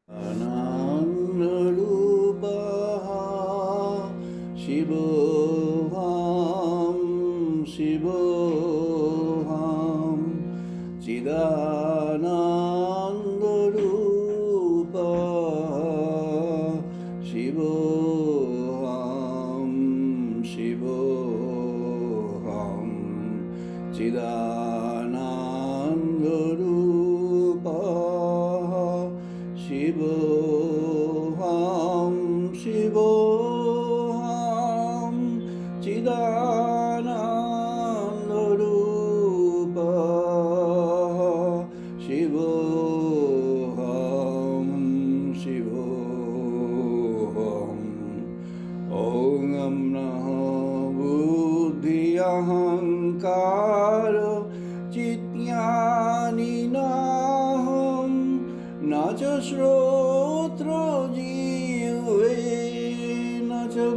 Anandarupaha Shivoham Shivoham Chidanandarupaha Shivoham Shivoham Chidanandarupaha Shivoham Shivoham Chidanandarupaha Shivoham Shivoham Om Namo Buddhi Ahankara Chityani Naham Nacha Shrotra Jive Nacha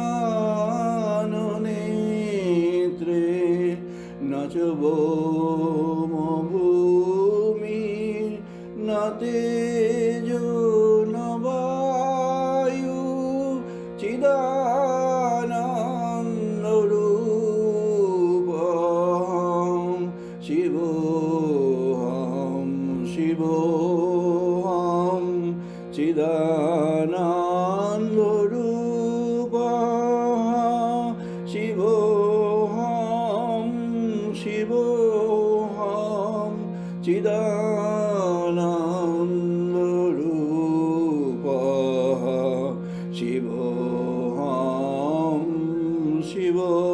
Ghrana Netre Nacha Bhoma Bhumi Natejo Navayu Chidanandarupam Shivoham Shivoham Chidanandarupam Shivoham Shivoham Chidanandarupam Shivoham Shivoham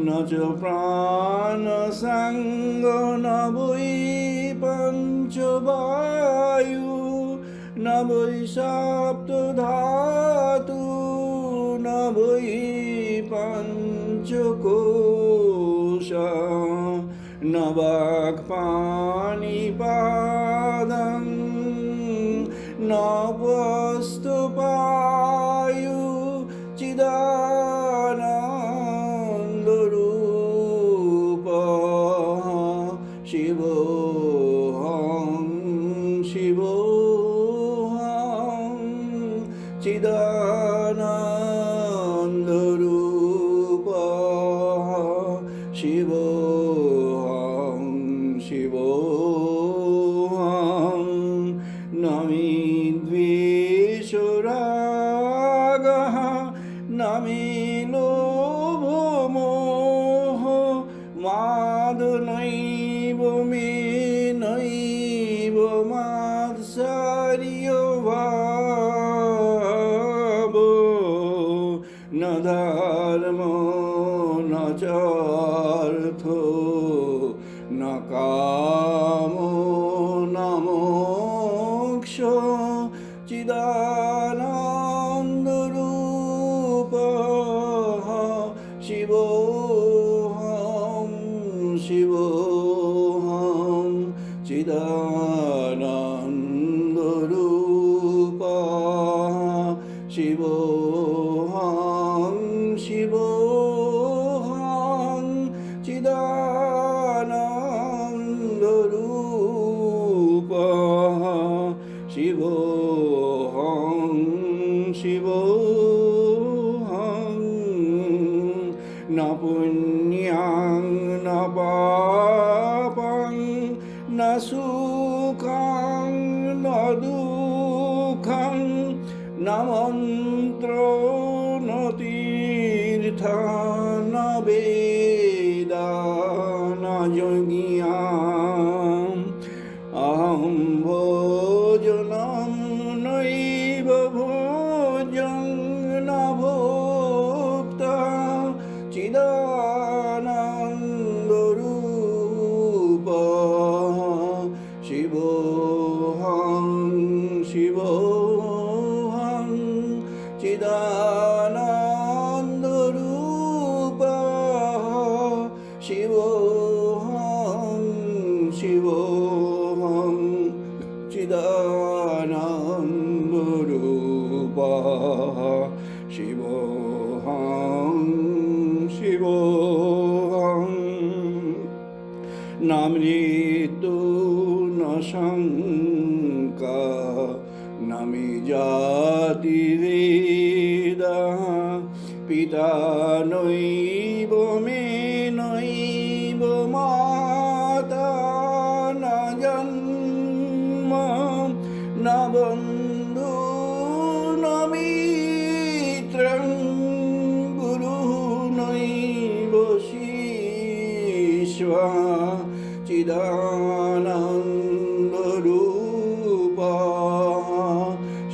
Nacha Prana Sangha Navai Panchavayu Navai Sapta Dhatu Navai Panchakosha Navak Pani Padam Navastupayu Chidanandarupa Shivoham Shivoham Chidanandarupa Shivoham Shivoham Nami Dveshuragaha Nami Lobho Moho Madhanaiva Me Naiva Matsaryo Vabo Na Dharma Na Chartho Na Kamo Na Moksha Chidanandarupa Shivoham Shivoham Chidanandarupa Shivoham Shivoham Chidanandarupa Shivoham Shivoham Na punyang na papang na sukhang na dukhang na mantra na tirtha na veda na yogiyam aham bhojanam naiva bhojang na bhokta Chidanandarupa Shivoham Shivoham Chidanandarupa Shivoham Shivoham Chidanandarupa Shivoham Shivoham Namritu Nasam का नामी जाति वेदः पिता नैव मे नैव माता न जन्म न बन्धु न मित्रं गुरुः नैव शिष्यः चिदानन्दरूपः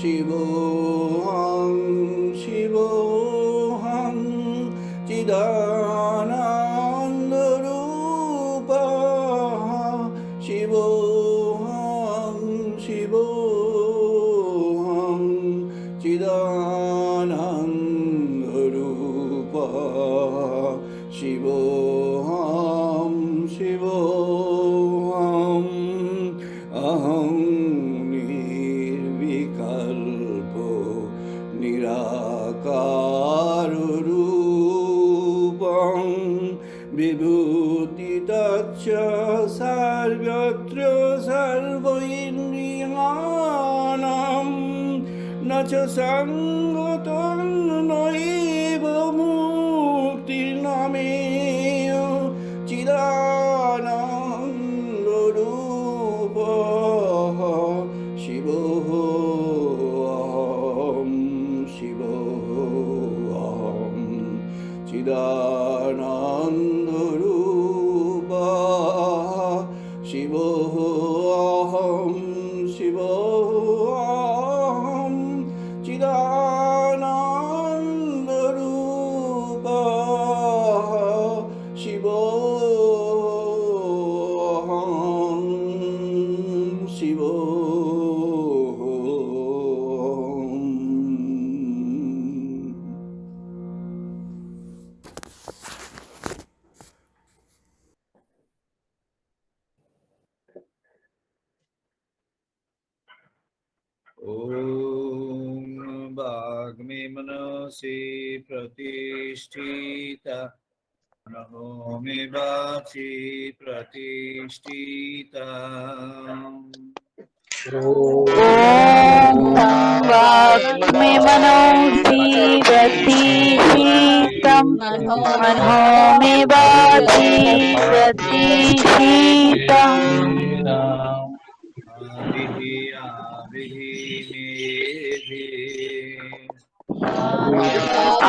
शिवोऽहं शिवोऽहं चिदानन्दरूपः शिवोऽहं शिवोऽहं चिदानन्दरूपः शिवोऽहं शिवोऽहम् अहं निर्विकल्पो निराकाररूपं विभूतितच्च सर्वत्र सर्वैन्द्रियाणां न च सङ्गतं नैव मुक्तिर्नमेय चिदानन्दरूपः शिवोऽहं शिवोऽहं चिदानन्दरूपः शिवोऽहं शिवोऽहं चिदानन्दरूपः शिवोऽहं शिवोऽहम्। ॐ वाग्मे मनसि प्रतिष्ठिता नमो मे वाचि प्रतिष्ठिता वाग्मे मनोऽसि प्रतिष्ठितं मनो मे वाचि प्रतिष्ठितम्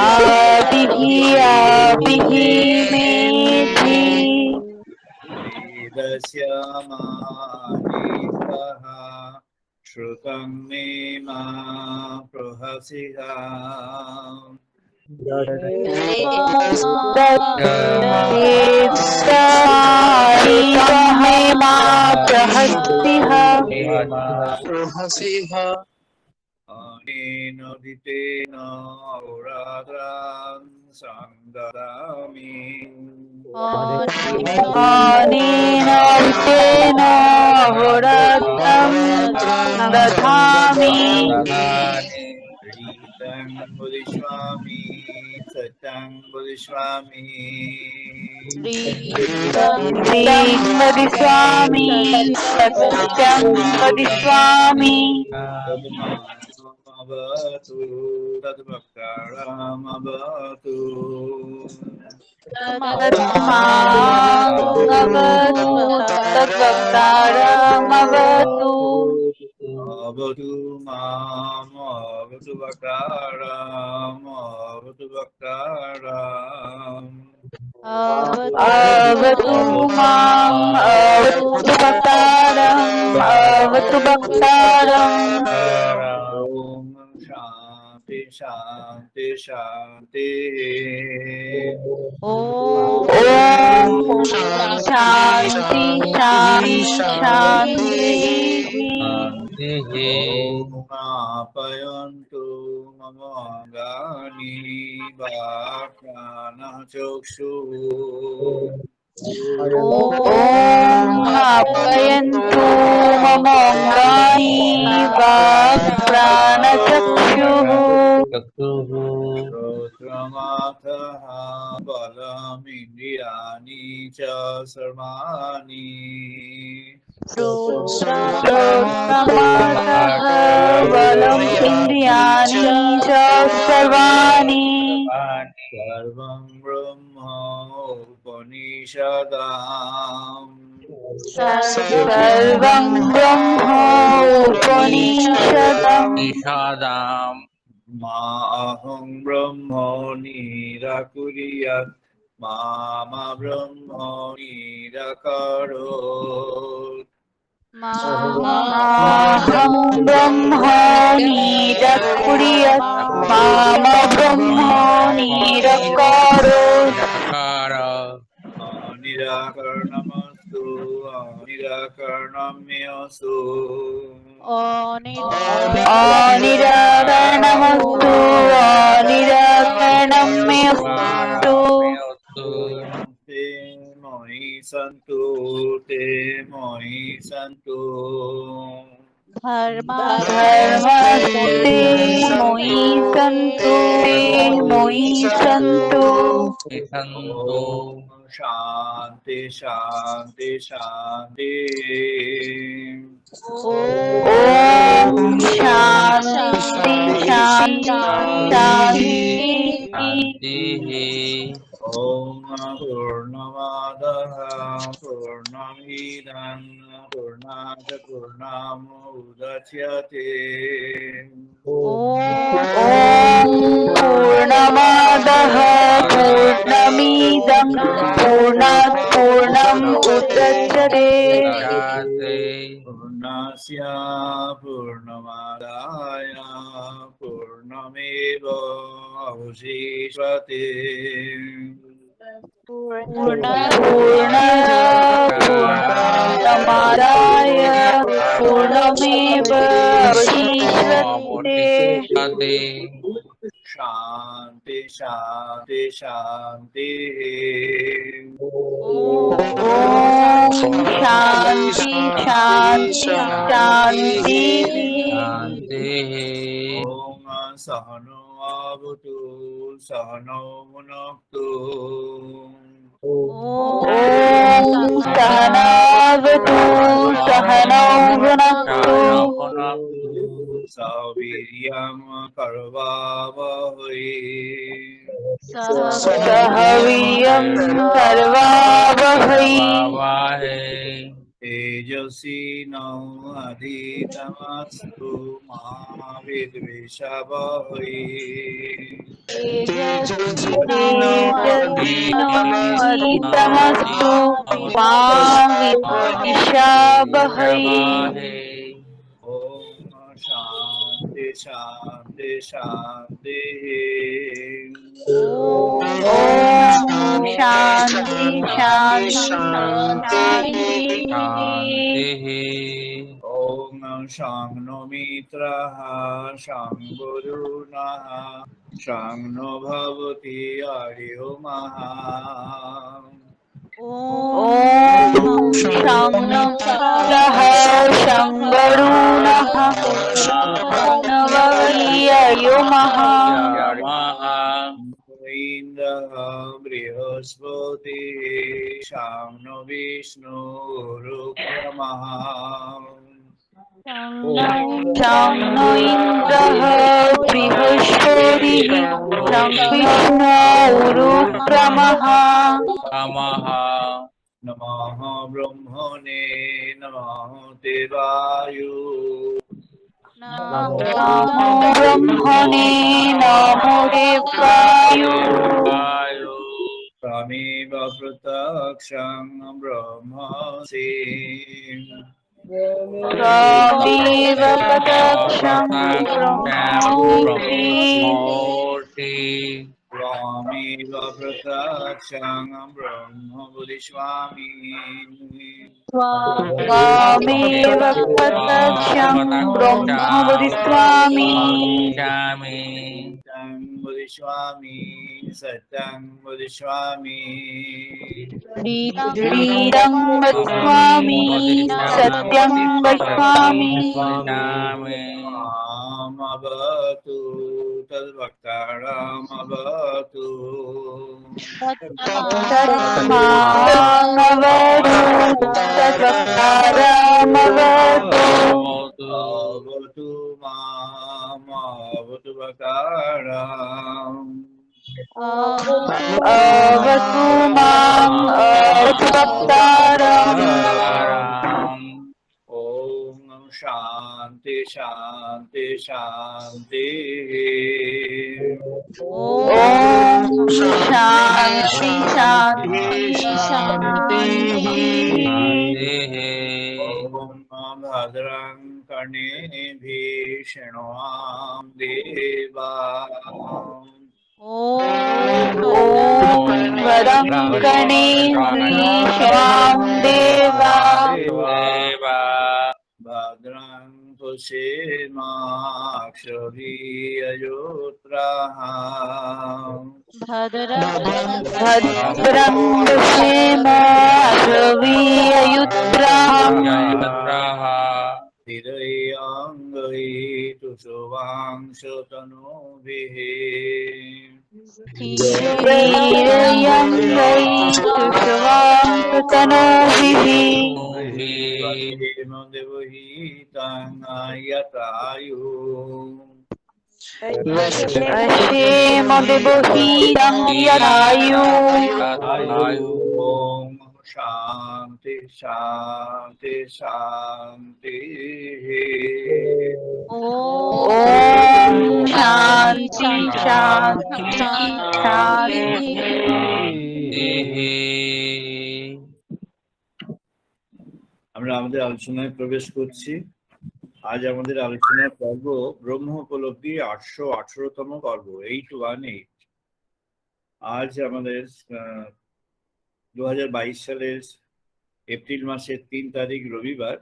आदिभिः मेधि वेदस्य मानिष्ठः श्रुतं मे मा प्रहसिहा मे मा प्रहस्तिः अनेन धितेन औरात्रान् सङ्ददामि अनेन वित्तेन होरात्रं दधामि रीतं वदिष्यामि सत्यं वदिष्यामि वदिष्यामि सत्यं वदिष्यामि तद्मानमवतु तद्भक्तारमवतु तस्मादवतु तद्वक्तारमवतु अवतु माम् अवतु भक्तारम् अवतु भक्तारम् अवतु माम् अवतु भक्तारम् अवतु भक्तारम् ॐ शान्ति शान्ति शान्ति ॐ शान्ति शान्ति शान्तिः आपयन्तु मम अङ्गानि वाक्प्राणचक्षुः ॐ आपयन्तु मम अङ्गानि वाक्प्राणचक्षुः श्रोत्रमाथः बलमिन्द्रियाणि च सर्वाणि श्रोत्रमातः बलम् इन्द्रियाणि च सर्वाणि सर्वं ब्रह्म उपनिषदाम् सर्वं ब्रह्मोपनिषदम् ईशादाम् मा अहं ब्रह्म निराकुर्यात् मा ब्रह्म निराकरोत् माहं ब्रह्म निरकुर्यात् माम ब्रह्म निरकरोत् निराकरणमस्तु निराकरणम्यस्तु अनिराकरणमस्तु अनिराकरणमस्तु ते मयि सन्तु ते मयि सन्तु धर्मस्ते मोहि सन्तु ते मोहि सन्तु सन्तु शान्ति शान्ति शान्ति ॐ शान्ति शान्ति शान्ति ॐ पूर्णमादः पूर्णमिदं पूर्णात् पूर्णमुदच्यते ॐ पूर्णमादः पूर्णमिदं पूर्णात् पूर्णम् उदच्यते पूर्णस्य पूर्णमादाय पूर्णमेव अवशिष्यते पूर्णमादाय पूर्णमेव अवशिष्यते शान्ति शान्ति शान्ति ॐ शान्ति शान्ति शान्ति ॐ सहनो भवतु सहनो भुनक्तु ॐ सहनावतु सहनौ भुनक्तु सवीर्यं करवावहै सह वीर्यं करवावहै तेजस्विनो अधितमस्तु मा विद्विषावहै तेजस्विनोऽधितमस्तु मा विद्विषावहै ॐ शान्ति शान्ति शान्ति ॐ शान्ति शान्ति ॐ शं नो मित्रः शं गुरुणः शं नो भवति हरिओमः ॐ शं नः शं वरुणः नवययुमः इन्द्रः बृहस्पतिः शं नो विष्णुरुक्रमः शं नो इन्द्रः बृहस्पतिः शं विष्णुरुक्रमः नमः ब्रह्मणे नमः देवायु नमो ब्रह्मणे नमो देवाय त्वमेव प्रत्यक्षं ब्रह्मसि त्वमेव प्रत्यक्षं ब्रह्मोऽसि त्वमेव प्रत्यक्षं ब्रह्म बुद्धिस्वामी त्वमेव प्रत्यक्षं ब्रह्म बोधिस्वामी Bodhiswami, Satyam Bodhiswami, Shrirang Vachwami, Satyam Vachwami, Amavatu, Tadbhaktaram Avatu, Tatmavadu, Tatvaktaramavadu, Avatu Mam, Avatu Bhaktaram. Avatu Mam, Avatu Bhaktaram. Om Shanti Shanti Shanti. Om Shanti Shanti Shanti. Om Bhadrang Karnebhi Shrinoam Deva. Om Varam Ganeshi Sham Deva. Bhadrang Pushemakshavi Ayotraham. Bhadram Dashema Ravi Ayutraham. Hirayangai Tusuvang Shotanubhihi. Hirayam Vai Tushavam Sutanovihi. Devahitam Ayatayu. Ashema Devahitam Yadayu. Om Shanti Shanti Shanti. Om Shanti Shanti Shanti. আমরা আমাদের আলোচনায় প্রবেশ করছি। আজ আমাদের আলোচনার পর্ব ব্রহ্ম উপলব্ধি 818তম পর্ব, 818। আজ আমাদের 2022 সালের এপ্রিল মাসের 3 তারিখ রবিবার।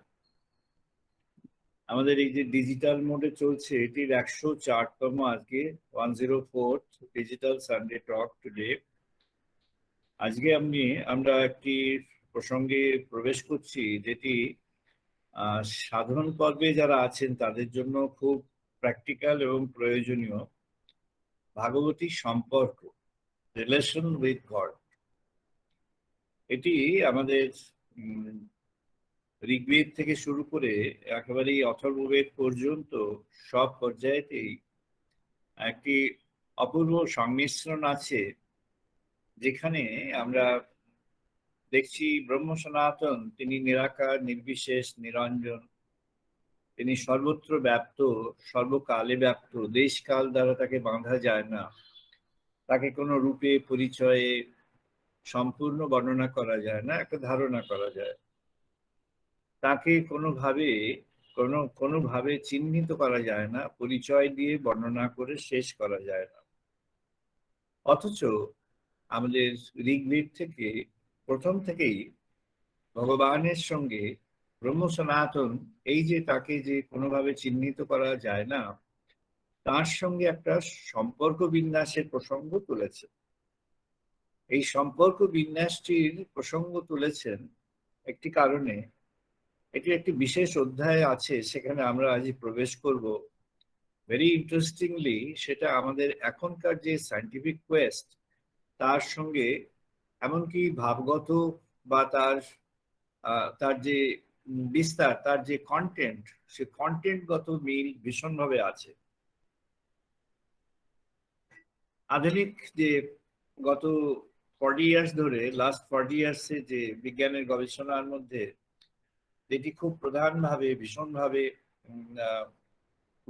আমাদের এই যে ডিজিটাল মোডে চলছে, এটির 104তম আজকে, 104th ডিজিটাল সানডে টক টুডে। আজকে আমরা একটি প্রসঙ্গে প্রবেশ করছি যেটি সাধন পর্বে যারা আছেন তাদের জন্য খুব প্র্যাকটিক্যাল এবং প্রয়োজনীয়। ভাগবতী সম্পর্ক, রিলেশন উইথ গড। এটি আমাদের ঋগ্বেদ থেকে শুরু করে একেবারেই অথর্ববেদ পর্যন্ত সব পর্যায়েতেই একটি অপূর্ব সংমিশ্রণ আছে, যেখানে আমরা দেখছি ব্রহ্ম সনাতন তিনি নিরাকার, নির্বিশেষ, নিরঞ্জন। তিনি সর্বত্র ব্যাপ্ত, সর্বকালে ব্যাপ্ত, দেশকাল দ্বারা তাকে বাঁধা যায় না। তাকে কোনো রূপে পরিচয়ে সম্পূর্ণ বর্ণনা করা যায় না, একটা ধারণা করা যায়। তাকে কোনোভাবে চিহ্নিত করা যায় না, পরিচয় দিয়ে বর্ণনা করে শেষ করা যায় না। অথচ আমাদের ঋগ্বেদ থেকে প্রথম থেকেই ভগবানের সঙ্গে ব্রহ্ম সনাতন এই যে তাকে যে কোনোভাবে চিহ্নিত করা যায় না, তার সঙ্গে একটা সম্পর্ক বিন্যাসের প্রসঙ্গ তুলেছে। এই সম্পর্ক বিন্যাসটির প্রসঙ্গ তুলেছেন একটি কারণে। এটি একটি বিশেষ অধ্যায় আছে, সেখানে আমরা আজ প্রবেশ করব। ভেরি ইন্টারেস্টিংলি সেটা আমাদের এখনকার যে সায়েন্টিফিক কোয়েস্ট তার সঙ্গে, এমনকি ভাবগত বা তার যে বিস্তার, তার যে কন্টেন্ট, সে কন্টেন্টগত মিল ভীষণভাবে আছে। আধুনিক যে গত 40 ইয়ার্স ধরে, লাস্ট 40 ইয়ার্সে যে বিজ্ঞানের গবেষণার মধ্যে যেটি খুব প্রধানভাবে ভীষণভাবে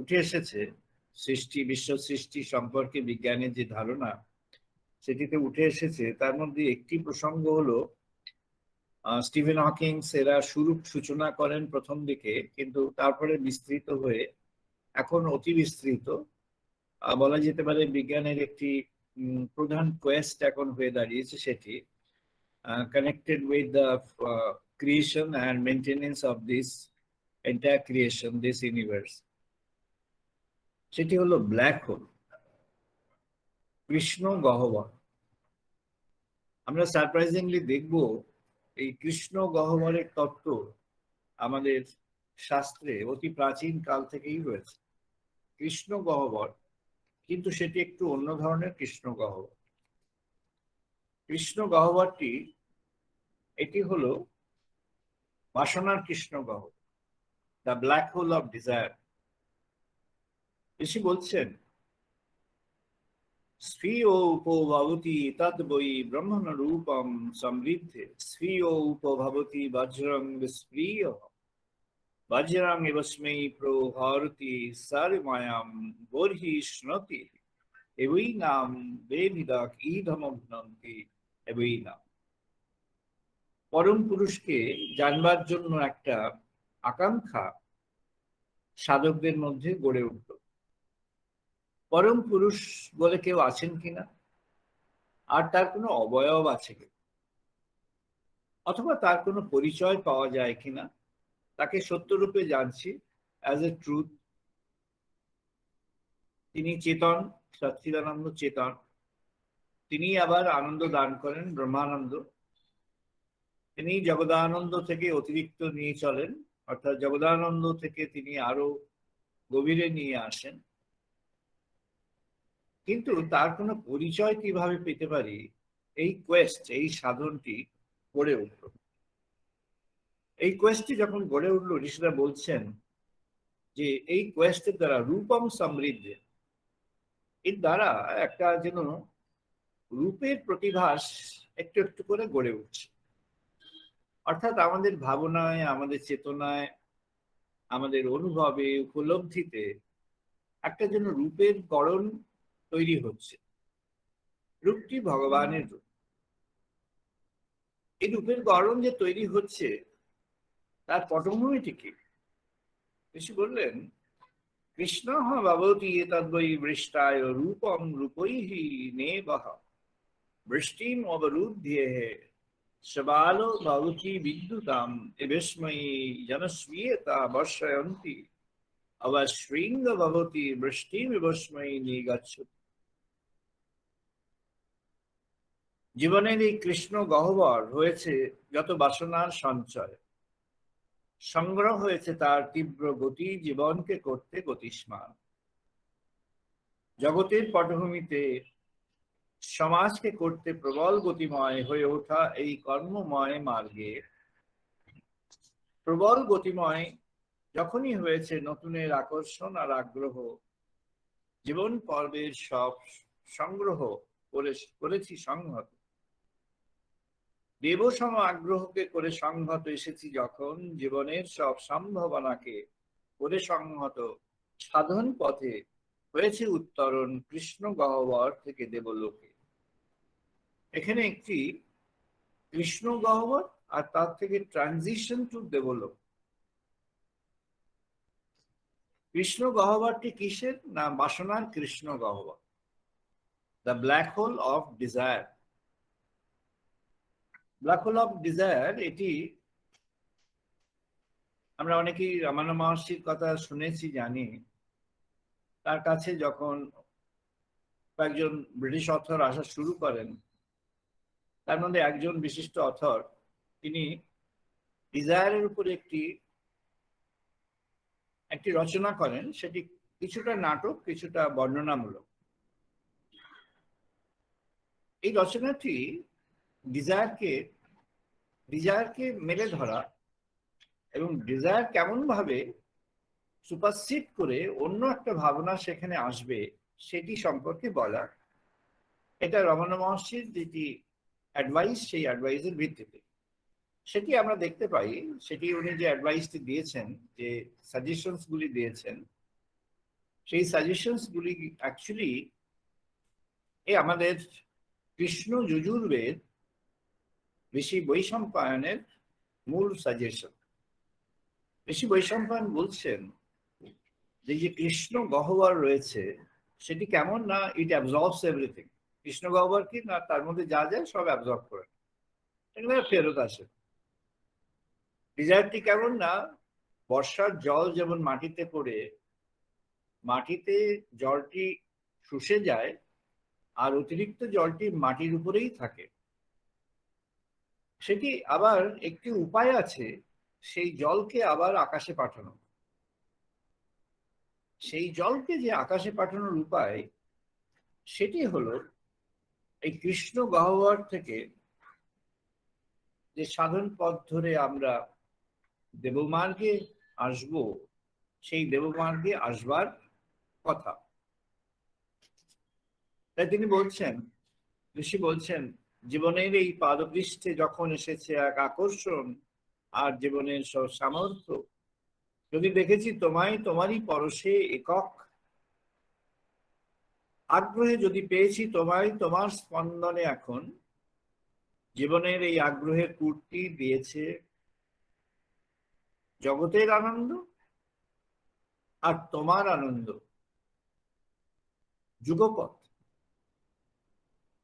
উঠে এসেছে, বিশ্ব সৃষ্টি সম্পর্কে বিজ্ঞানের যে ধারণা সেটিতে উঠে এসেছে, তার মধ্যে একটি প্রসঙ্গ হলো স্টিফেন হকিং এরা সূচনা করেন প্রথম দিকে, কিন্তু তারপরে বিস্তৃত হয়ে এখন অতি বিস্তৃত বলা যেতে পারে বিজ্ঞানের একটি প্রধান কোয়েস্ট এখন হয়ে দাঁড়িয়েছে। সেটি connected with the creation and maintenance of this entire creation, this universe, সেটি হলো ব্ল্যাক হোল। কৃষ্ণ গহ্বর। আমরা সারপ্রাইজিংলি দেখব এই কৃষ্ণ গহ্বরের তত্ত্ব আমাদের শাস্ত্রে অতি প্রাচীন কাল থেকেই রয়েছে। কৃষ্ণ গহ্বর, কিন্তু সেটি একটু অন্য ধরনের কৃষ্ণ গহ্বর। কৃষ্ণ গহ্বরটি এটি হলো বাসনার কৃষ্ণ গহ্বর, the black hole of desire. ঋষি বলছেন, স্বীয় উপভবতি তদ বৈ ব্রহ্মণ রূপম সমৃদ্ধে, স্বীয় উপভবতি বজ্রং বিস্প্রিয়, বজ্রং এবস্মৈ প্রহরতি সর্বমায়াম বর্হিষ্ণতি, এবৈ নাম বেভিদাক ইধমগ্নন্তি এবৈ নাম। পরম পুরুষকে জানবার জন্য একটা আকাঙ্ক্ষা সাধকদের মধ্যে গড়ে উঠল। পরম পুরুষ বলে কেউ আছেন কিনা, আর তার কোনো অবয়ব আছে কিনা, অথবা তার কোনো পরিচয় পাওয়া যায় কিনা, তাকে সত্যরূপে জানছি অ্যাজ এ ট্রুথ। তিনি চেতন, সচ্চিদানন্দ চেতন। তিনি আবার আনন্দ দান করেন, ব্রহ্মানন্দ। তিনি জগদানন্দ থেকে অতিরিক্ত নিয়ে চলেন, অর্থাৎ জগদানন্দ থেকে তিনি আরো গভীরে নিয়ে আসেন। কিন্তু তার কোনো পরিচয় কিভাবে পেতে পারি, এই কোয়েস্ট, এই সাধনটি গড়ে উঠল। এই কোয়েস্টটি যখন গড়ে উঠল, ঋষিরা বলছেন যে এই কোয়েস্টের দ্বারা রূপম সমৃদ্ধে, এর দ্বারা একটা যেন রূপের প্রতিভাস একটু একটু করে গড়ে উঠছে। অর্থাৎ আমাদের ভাবনায়, আমাদের চেতনায়, আমাদের অনুভবে, উপলব্ধিতে একটা যেন রূপের গড়ন তৈরি হচ্ছে। রূপটি ভগবানের রূপ। এই রূপের গড়ন যে তৈরি হচ্ছে, তার পটভূমিটি কি? ঋষি বললেন, কৃষ্ণ ভবতি তদ্বৈ বৃষ্টায় রূপম রূপৈহি নেবহ, বৃষ্টিম অবরুধ্যে শবালো ভবতি বিদ্যুতাম, বিস্ময়ী জনস্বীয়তা বর্ষয়ন্তি, অবশৃঙ্গ ভবতি বৃষ্টিম বিস্ময়ী নিগচ্ছতি। জীবনের এই কৃষ্ণ গহ্বর হয়েছে যত বাসনার সঞ্চয়, সংগ্রহ হয়েছে তার তীব্র গতি, জীবনকে করতে গতিষ্মান। জগতের পটভূমিতে সমাজকে করতে প্রবল গতিময় হয়ে ওঠা এই কর্মময় মার্গে প্রবল গতিময় যখনই হয়েছে নতুনের আকর্ষণ আর আগ্রহ, জীবন পর্বের সব সংগ্রহ করেছি সংহত। দেবসম আগ্রহকে করে সংহত এসেছি যখন, জীবনের সব সম্ভাবনাকে করে সংহত সাধন পথে হয়েছে উত্তরণ কৃষ্ণ গহ্বর থেকে দেবলোকে। এখানে একটি কৃষ্ণ গহ্বর আর তার থেকে ট্রানজিশন টু দেবলোক। কৃষ্ণ গহ্বরটি কিসের? না, বাসনার কৃষ্ণ গহ্বর, the black hole of desire. Black hole of desire, এটি আমরা অনেকেই রামায়ণ মহর্ষির কথা শুনেছি, জানি। তার কাছে যখন কয়েকজন ব্রিটিশ অথর আসা শুরু করেন, তার মধ্যে একজন বিশিষ্ট অথর, তিনি ডিজায়ারের উপর একটি রচনা করেন। সেটি কিছুটা নাটক, কিছুটা বর্ণনামূলক। এই রচনাটি ডিজায়ারকে মেলে ধরা এবং ডিজায়ার কেমন ভাবে সুপারসিড করে অন্য একটা ভাবনা সেখানে আসবে সেটি সম্পর্কে বলা। এটা রমনা মহর্ষির যেটি অ্যাডভাইস, সেই অ্যাডভাইসের ভিত্তিতে সেটি আমরা দেখতে পাই। সেটি উনি যে অ্যাডভাইসটি দিয়েছেন, যে সাজেশনস গুলি দিয়েছেন, সেই সাজেশনস গুলি অ্যাকচুয়ালি আমাদের কৃষ্ণ যজুর্বেদ ঋষি বৈশম্পায়নের মূল সাজেশন। ঋষি বৈশম্পায়ন বলছেন যে কৃষ্ণ গহ্বর রয়েছে সেটি কেমন, না ইট অ্যাবজর্বস এভরিথিং। কৃষ্ণ গহ্বর কি না, তার মধ্যে যা যায় সব অ্যাবজর্ব করে, এগুলো ফেরত আসে। ডিজায়ারটি কেমন, না বর্ষার জল যেমন মাটিতে পড়ে মাটিতে জলটি শুষে যায়, আর অতিরিক্ত জলটি মাটির উপরেই থাকে। সেটি আবার একটি উপায় আছে সেই জলকে আবার আকাশে পাঠানো। সেই জলকে যে আকাশে পাঠানোর উপায়, সেটি হলো এই কৃষ্ণ গহ্বর থেকে যে সাধন পথ ধরে আমরা দেবমার্গে আসব, সেই দেবমার্গে আসবার কথা। তাই তিনি বলছেন, ঋষি বলছেন, জীবনের এই পাদপৃষ্ঠে যখন এসেছে এক আকর্ষণ আর জীবনের সব সামর্থ্য, যদি দেখেছি তোমায় তোমারই পরশে একক, আগ্রহে যদি পেয়েছি তোমায় তোমার স্পন্দনে, এখন জীবনের এই আগ্রহের পূর্তি দিয়েছে জগতের আনন্দ আর তোমার আনন্দ। যুগপথ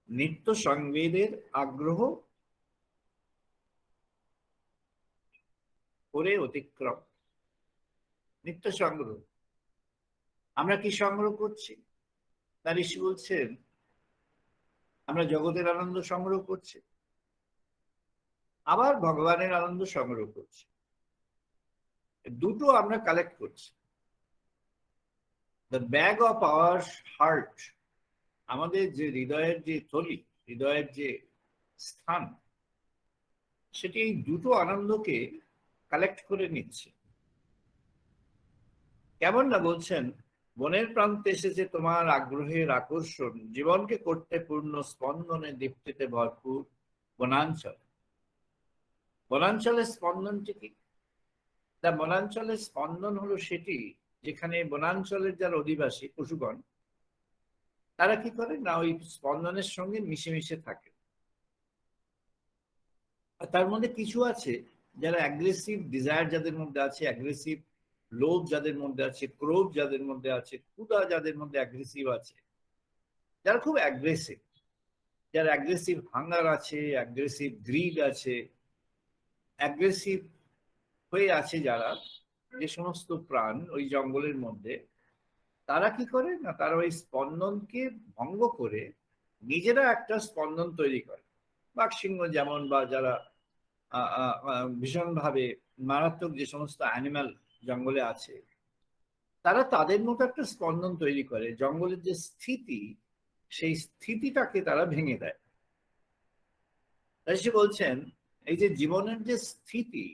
নিত্য সংবেদের আগ্রহ করে অতিক্রম। নিত্য সংগ্রহ, আমরা কি সংগ্রহ করছি? তার ঋষি বলছেন, আমরা জগতের আনন্দ সংগ্রহ করছি, আবার ভগবানের আনন্দ সংগ্রহ করছি। দুটো আমরা কালেক্ট করছি। The bag of our heart, আমাদের যে হৃদয়ের যে থলি, হৃদয়ের যে স্থান, সেটি এই দুটো আনন্দকে কালেক্ট করে নিচ্ছে। কেমন না বলছেন, বনের প্রান্তে এসেছে তোমার আগ্রহের আকর্ষণ, জীবনকে করতে পূর্ণ স্পন্দনে দীপ্তিতে ভরপুর বনাঞ্চল। বনাঞ্চলের স্পন্দনটি কি? না, বনাঞ্চলের স্পন্দন হলো সেটি যেখানে বনাঞ্চলের যারা অধিবাসী পশুগণ, তারা কি করে না, ওই স্পন্দনের সঙ্গে মিশে মিশে থাকে। আর তার মধ্যে কিছু আছে যারা অ্যাগ্রেসিভ ডিজায়ার যাদের মধ্যে আছে, অ্যাগ্রেসিভ লোভ যাদের মধ্যে আছে, ক্রোধ যাদের মধ্যে আছে, ক্ষুধা যাদের মধ্যে অ্যাগ্রেসিভ আছে, যারা খুব অ্যাগ্রেসিভ, যারা অ্যাগ্রেসিভ হাঙ্গার আছে, অ্যাগ্রেসিভ গ্রিড আছে, অ্যাগ্রেসিভ হয়ে আছে যারা, যে সমস্ত প্রাণ ওই জঙ্গলের মধ্যে, তারা কি করে না, তারা ওই স্পন্দনকে ভঙ্গ করে নিজেরা একটা স্পন্দন তৈরি করে। বাঘসিংহ যেমন, বা যারা ভীষণভাবে মারাত্মক যে সমস্ত অ্যানিম্যাল জঙ্গলে আছে, তারা তাদের মতো একটা স্পন্দন তৈরি করে। জঙ্গলের যে স্থিতি, সেই স্থিতিটাকে তারা ভেঙে দেয়। তাই সে বলছেন, এই যে জীবনের যে স্থিতি,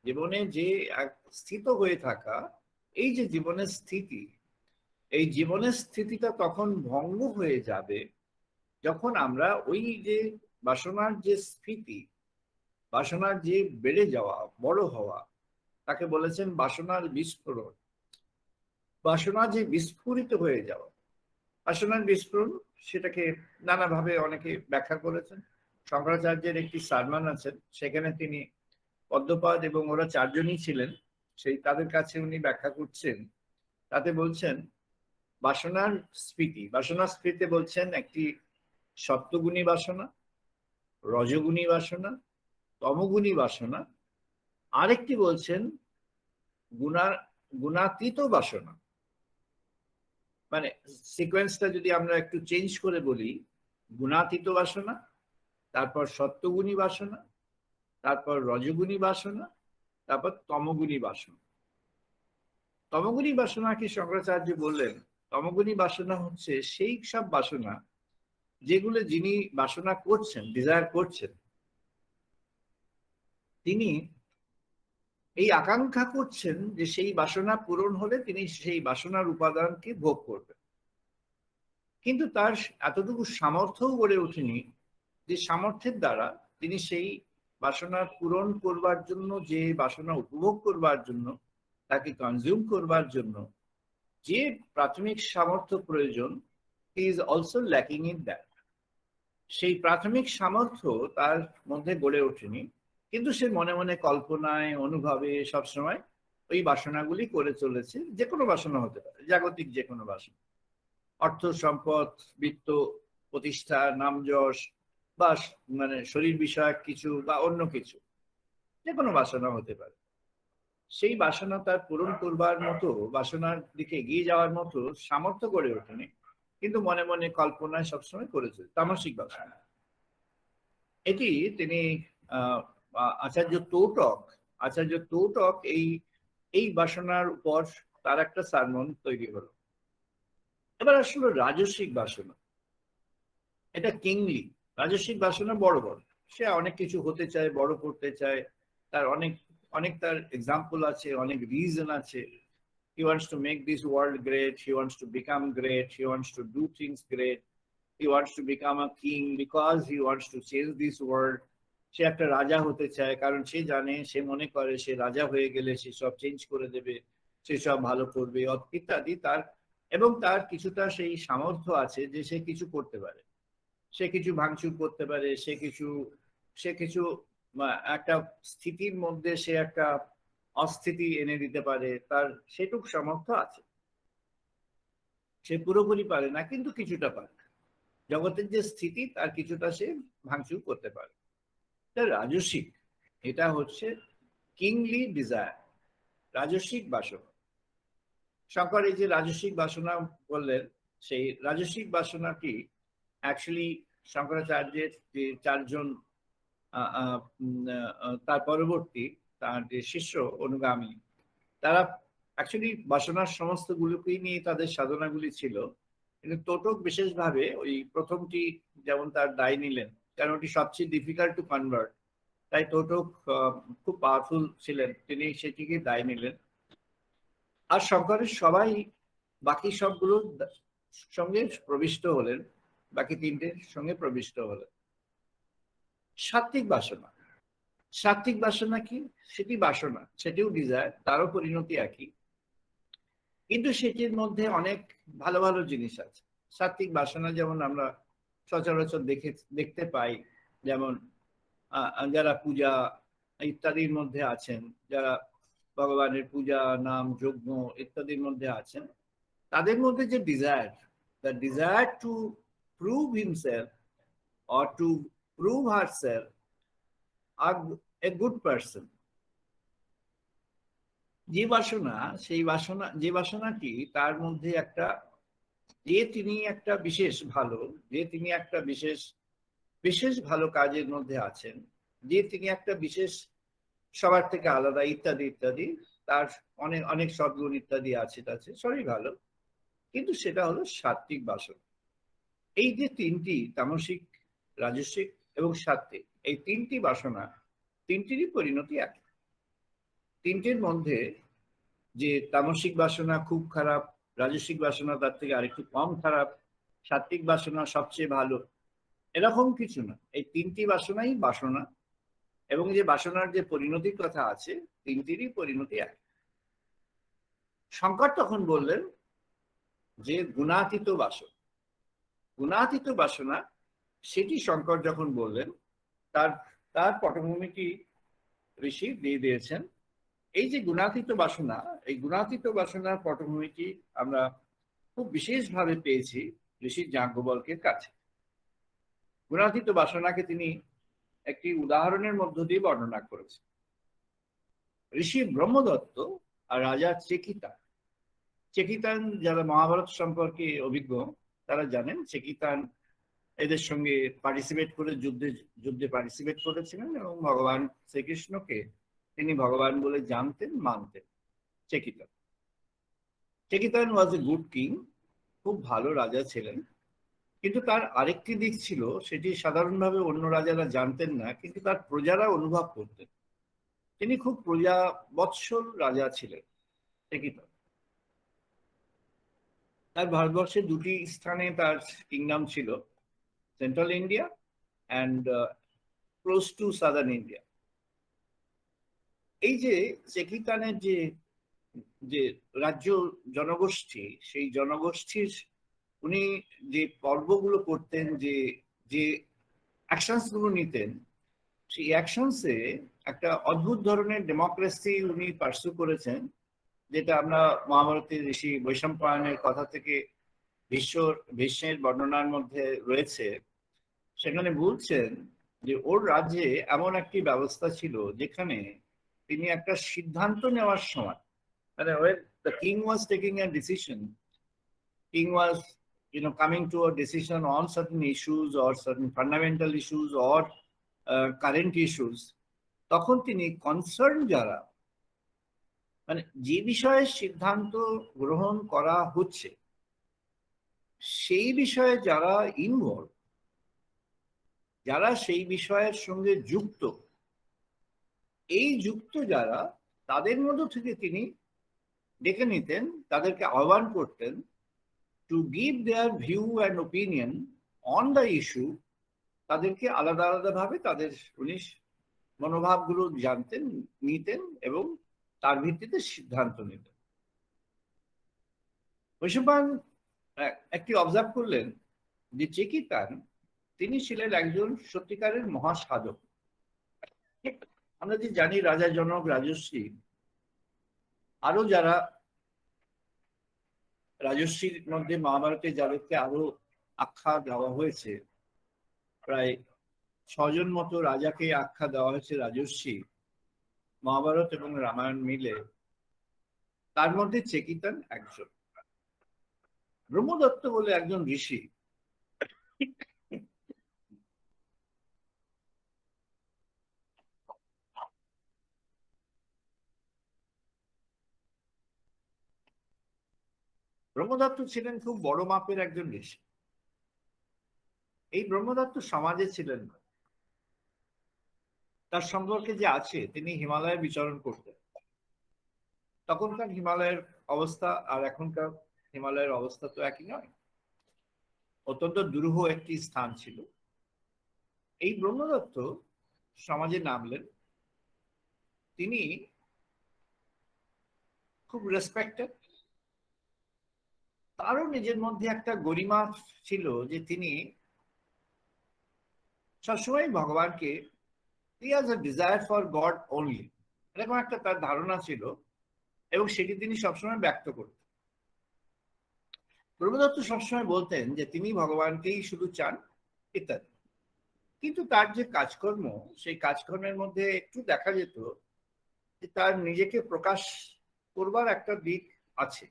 জীবনে যে স্থিত হয়ে থাকা, এই যে জীবনের স্থিতি, এই জীবনের স্থিতিটা তখন ভঙ্গ হয়ে যাবে যখন আমরা ওই যে বাসনার যে স্ফীতি, বাসনার যে বেড়ে যাওয়া, বড় হওয়া, তাকে বলেছেন বাসনার বিস্ফোরণ। বাসনা যে বিস্ফোরিত হয়ে যাওয়া, বাসনার বিস্ফোরণ, সেটাকে নানাভাবে অনেকে ব্যাখ্যা করেছেন। শঙ্করাচার্যের একটি সারমান আছেন, সেখানে তিনি পদ্মপাদ এবং ওরা চারজনই ছিলেন, সেই তাদের কাছে উনি ব্যাখ্যা করছেন। তাতে বলছেন বাসনার স্ফীতি, বাসনার স্ফীতি বলছেন একটি সত্যগুণী বাসনা, রজগুণী বাসনা, তমগুণী বাসনা, আরেকটি বলছেন গুণাতীত বাসনা। মানে সিকোয়েন্সটা যদি আমরা একটু চেঞ্জ করে বলি, গুণাতীত বাসনা, তারপর সত্যগুণী বাসনা, তারপর রজগুণী বাসনা, তারপর তমগুণী বাসনা। তমগুণী বাসনা কি শঙ্করাচার্য বললেন, তমগুণী বাসনা হচ্ছে সেই সব বাসনা যেগুলো যিনি বাসনা করছেন, ডিজায়ার করছেন, তিনি এই আকাঙ্ক্ষা করছেন যে সেই বাসনা পূরণ হলে তিনি সেই বাসনার উপাদানকে ভোগ করবেন। কিন্তু তার এতটুকু সামর্থ্যও গড়ে ওঠেনি যে সামর্থ্যের দ্বারা তিনি সেই বাসনা পূরণ করবার জন্য, যে বাসনা উপভোগ করবার জন্য, তাকে কনজিউম করবার জন্য যে প্রাথমিক সামর্থ্য প্রয়োজন, he is also lacking in that. সেই প্রাথমিক সামর্থ্য তার মধ্যে গড়ে ওঠেনি, কিন্তু সে মনে মনে কল্পনায়, অনুভবে সবসময় ওই বাসনাগুলি করে চলেছে। যে কোনো বাসনা হতে পারে, জাগতিক যে কোনো বাসনা, অর্থ সম্পদ, বিত্ত, প্রতিষ্ঠা, নাম যশ, বা মানে শরীর বিষয়ক কিছু, বা অন্য কিছু, যে কোনো বাসনা হতে পারে। সেই বাসনা তার পূরণ করবার মতো, বাসনার দিকে এগিয়ে যাওয়ার মতো সামর্থ্য গড়ে ওঠেনি, কিন্তু মনে মনে কল্পনায় সবসময় করেছে তামসিক বাসনা। এটি তিনি আচার্য তৌটক এই বাসনার উপর তার একটা সারমন তৈরি হলো। এবার আসলে রাজস্বিক বাসনা, এটা কিংলি। রাজস্বিক বাসনা বড় বড়, সে অনেক কিছু হতে চায়, বড় করতে চায়, তার অনেক তার এক্সাম্পল আছে, অনেক রিজন আছে। He wants to make this world great, he wants to become great, he wants to do things great, he wants to become a king because he wants to change this world. সে একটা রাজা হতে চায় কারণ সে জানে, সে মনে করে সে রাজা হয়ে গেলে সে সব চেঞ্জ করে দেবে, সে সব ভালো করবে ইত্যাদি। এবং তার কিছুটা সেই সামর্থ্য আছে যে সে কিছু করতে পারে, সে কিছু ভাঙচুর করতে পারে, সে কিছু একটা স্থিতির মধ্যে সে একটা অস্থিতি এনে দিতে পারে, তার সেটুক সামর্থ্য আছে। সে পুরোপুরি পারে না কিন্তু কিছুটা পারে, জগতের যে স্থিতি তার কিছুটা সে ভাঙচুর করতে পারে। রাজস্বিক, এটা হচ্ছে কিংলি ডিজায়ার, রাজস্বিক বাসনা। শঙ্কর এই যে রাজস্বিক বাসনা বললেন, সেই রাজস্বিক বাসনাটি অ্যাকচুয়ালি শঙ্করাচার্যের যে চারজন তার পরবর্তী তার যে শিষ্য অনুগামী, তারা অ্যাকচুয়ালি বাসনার সমস্ত গুলোকেই নিয়ে তাদের সাধনাগুলি ছিল। কিন্তু তোটক বিশেষভাবে ওই প্রথমটি যেমন তার দায় নিলেন, কারণ ওটি সবচেয়ে ডিফিকাল্ট টু কনভার্ট, তাই তোটক খুব পাওয়ারফুল ছিলেন, তিনি সেটিকে দায় নিলেন। আর শঙ্করের সবাই বাকি সবগুলোর সঙ্গে প্রবিষ্ট হলেন, বাকি তিনটের সঙ্গে প্রবিষ্ট হলেন। সাত্ত্বিক বাসনা, সাত্ত্বিক বাসনা কি? সেটি বাসনা, সেটিও ডিজায়ার, তারও পরিণতি একই, কিন্তু সেটির মধ্যে অনেক ভালো ভালো জিনিস আছে। সাত্ত্বিক বাসনা যেমন আমরা সচরাচর দেখতে পাই, যেমন যারা পূজা ইত্যাদির মধ্যে আছেন, যারা ভগবানের পূজা, নাম, যজ্ঞ ইত্যাদির মধ্যে আছেন, তাদের মধ্যে যে desire, the desire to prove himself or to prove herself a good person, যে বাসনা, সেই বাসনা, যে বাসনাটি তার মধ্যে একটা, যে তিনি একটা বিশেষ ভালো, যে তিনি একটা বিশেষ ভালো কাজের মধ্যে আছেন, যে তিনি একটা বিশেষ সবার থেকে আলাদা ইত্যাদি ইত্যাদি, তার অনেক সদ্গুণ ইত্যাদি আছে, সবই ভালো, কিন্তু সেটা হলো সাত্ত্বিক বাসনা। এই যে তিনটি, তামসিক, রাজস্বিক এবং সাত্ত্বিক, এই তিনটি বাসনা, তিনটিরই পরিণতি এক। তিনটির মধ্যে যে তামসিক বাসনা খুব খারাপ, রাজস্বিক বাসনা তার থেকে আরেকটু কম খারাপ, সাত্ত্বিক বাসনা সবচেয়ে ভালো, এরকম কিছু না। এই তিনটি বাসনাই বাসনা, এবং যে বাসনার যে পরিণতির কথা আছে, তিনটিরই পরিণতি এক। শঙ্কর তখন বললেন যে গুণাতীত বাসনা, গুণাতীত বাসনা, সেটি শঙ্কর যখন বললেন, তার পটভূমিটি ঋষি দিয়ে দিয়েছেন। এই যে গুণাতীত বাসনা, এই গুণাতীত বাসনার পটভূমিটি আমরা খুব বিশেষভাবে পেয়েছি ঋষি যাজ্ঞবল্ক্যের কাছে। গুণাতীত বাসনাকে তিনি একটি উদাহরণের মধ্য দিয়ে বর্ণনা করেছেন। ঋষি ব্রহ্মদত্ত আর রাজা চেকিতান, যারা মহাভারত সম্পর্কে অভিজ্ঞ তারা জানেন, চেকিতান এদের সঙ্গে পার্টিসিপেট করে যুদ্ধে পার্টিসিপেট করেছিলেন, এবং ভগবান শ্রীকৃষ্ণকে তিনি ভগবান বলে জানতেন, মানতেন। চেকিতান ওয়াজ এ গুড কিং, খুব ভালো রাজা ছিলেন, কিন্তু তার আরেকটি দিক ছিল, সেটি সাধারণভাবে অন্য রাজারা জানতেন না, কিন্তু তার প্রজারা অনুভব করতেন। তিনি খুব প্রজা বৎসল রাজা ছিলেন চেকিতান। তার ভারতবর্ষে দুটি স্থানে তার কিংডম ছিল, central India and close two southern India. এই যে চেকিতানের যে রাজ্য জনগোষ্ঠী, সেই জনগোষ্ঠীর উনি যে পর্বগুলো করতেন, যে অ্যাকশনস গুলো নিতেন, সেই অ্যাকশনসে একটা অদ্ভুত ধরনের ডেমোক্রেসি উনি পার্সু করেছেন, যেটা আমরা মহাভারতের ঋষি বৈশম্পায়নের কথা থেকে ভীষ্মের বর্ণনার মধ্যে রয়েছে। সেখানে বলছেন যে ওর রাজ্যে এমন একটি ব্যবস্থা ছিল যেখানে তিনি একটা সিদ্ধান্ত নেওয়ার সময়, মানে when the king was taking a decision, king was coming to a decision on certain issues or certain fundamental issues or current issues, তখন তিনি কনসার্ন যারা, মানে যে বিষয়ে সিদ্ধান্ত গ্রহণ করা হচ্ছে সেই বিষয়ে যারা ইনভলভ, যারা সেই বিষয়ের সঙ্গে যুক্ত, এই যুক্ত যারা, তাদের মধ্য থেকে তিনি ডেকে নিতেন, তাদেরকে আহ্বান করতেন to give there view and opinion on the issue. তাদেরকে আলাদা আলাদা ভাবে তাদের উনি মনোভাবগুলো জানতেন, নিতেন এবং তার ভিত্তিতে সিদ্ধান্ত নিতেন। বৈশম্পায়ন একটি অবজার্ভ করলেন যে চেকিতান তিনি ছিলেন একজন সত্যিকারের মহাসাধক। আমরা যে জানি রাজা জনক, রাজর্ষি, আরো যারা রাজর্ষির মধ্যে মহাভারতে যাদেরকে আরো আখ্যা দেওয়া হয়েছে, প্রায় 6 জন মতো রাজাকে আখ্যা দেওয়া হয়েছে রাজর্ষি মহাভারত এবং রামায়ণ মিলে। তার মধ্যে চেকিতান একজন। ব্রহ্মদত্ত বলে একজন ঋষি, ব্রহ্মদত্ত ছিলেন খুব বড় মাপের একজন ঋষি। এই ব্রহ্মদত্ত সমাজে ছিলেন না। তার সম্পর্কে যে আছে, তিনি হিমালয়ে বিচরণ করতেন। তখনকার হিমালয়ের অবস্থা আর এখনকার হিমালয়ের অবস্থা তো একই নয়, অত্যন্ত দুরূহ একটি স্থান ছিল। এই ব্রহ্মদত্ত সমাজে নামলেন। তিনি খুব রেসপেক্টেড। তারও নিজের মধ্যে একটা গরিমা ছিল যে তিনি সবসময় ভগবানকে, he has a desire for God only, এরকম একটা তার ধারণা ছিল এবং সেটি তিনি সবসময় ব্যক্ত করতেন। ব্রহ্মদত্ত সবসময় বলতেন যে তিনি ভগবানকেই শুধু চান ইত্যাদি। কিন্তু তার যে কাজকর্ম, সেই কাজকর্মের মধ্যে একটু দেখা যেত যে তার নিজেকে প্রকাশ করবার একটা দিক আছে।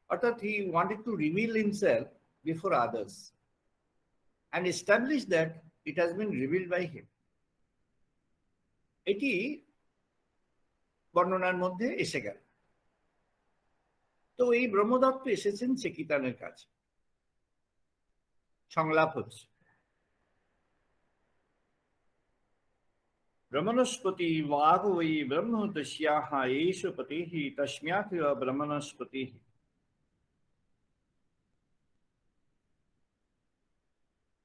অর্থাৎ he wanted to reveal himself before others and establish that it has been revealed by him. এটি বর্ণনার মধ্যে এসে গেল। তো এই ব্রহ্মদত্ত এসেছেন চেকিতানের কাছে। সংলাপ হচ্ছে, ব্রহ্মণস্পতি বাঘ বৈ ব্রহ্ম তস্যাহ এষ পতিঃ তস্মাৎ ব্রহ্মণস্পতিঃ।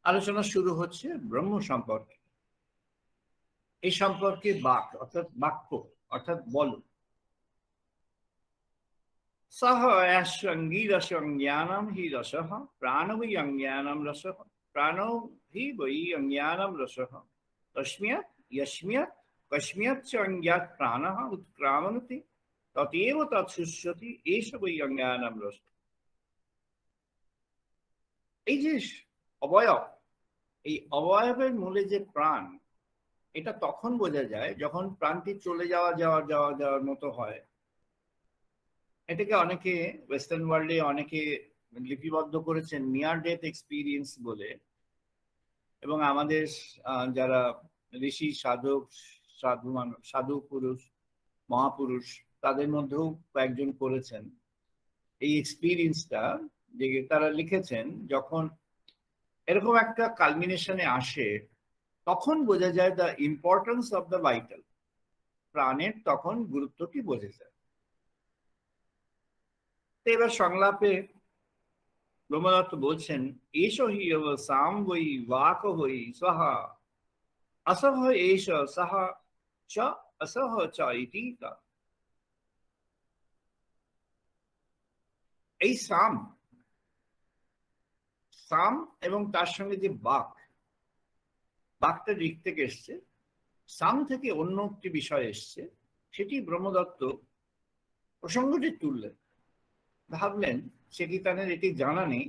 আলোচনা শুরু হচ্ছে ব্রহ্ম সম্পর্কে। এই সম্পর্কে বাক অর্থাৎ বাক্য অর্থাৎ বল। সহ অঙ্গীরসং জ্ঞানম হি রসঃ প্রাণ বৈ অজ্ঞানম রসঃ প্রাণ হি বৈ অজ্ঞানম রসঃ তস্মাৎ यस्मात् कस्मात् च अज्ञात प्राणः उत्क्रामन्ति तदेव तत्सुष्यति एष वै अज्ञानम रस। এই যে অবয়ব, এই অবয়বের মূলে যে প্রাণ, এটা তখন বোঝা যায় যখন প্রাণটি চলে যাওয়ার মতো হয়। এটাকে অনেকে ওয়েস্টার্ন ওয়ার্ল্ডে অনেকে লিপিবদ্ধ করেছেন নিয়ার ডেথ এক্সপিরিয়েন্স বলে, এবং আমাদের যারা ঋষি, সাধক, সাধু পুরুষ, মহাপুরুষ, তাদের মধ্যেও কয়েকজন করেছেন এই এক্সপিরিয়েন্সটা। যে তারা লিখেছেন যখন এরকম একটা কালমিনেশনে আসে তখন বোঝা যায় the importance of the vital, প্রাণের তখন গুরুত্বটি বোঝা যায়। তো এবার সংলাপে ব্রহ্মদত্ত বলছেন, এষ হি সাম বৈ বাক বৈ সহা असह एष सह च असह च इति। এই সাম এবং তার সঙ্গে যে বাক, বাকটা ঋক থেকে এসছে, সাম থেকে অন্য একটি বিষয় এসছে, সেটি ব্রহ্মদত্ত প্রসঙ্গটি তুললেন। ভাবলেন চেকিতানের এটি জানা নেই,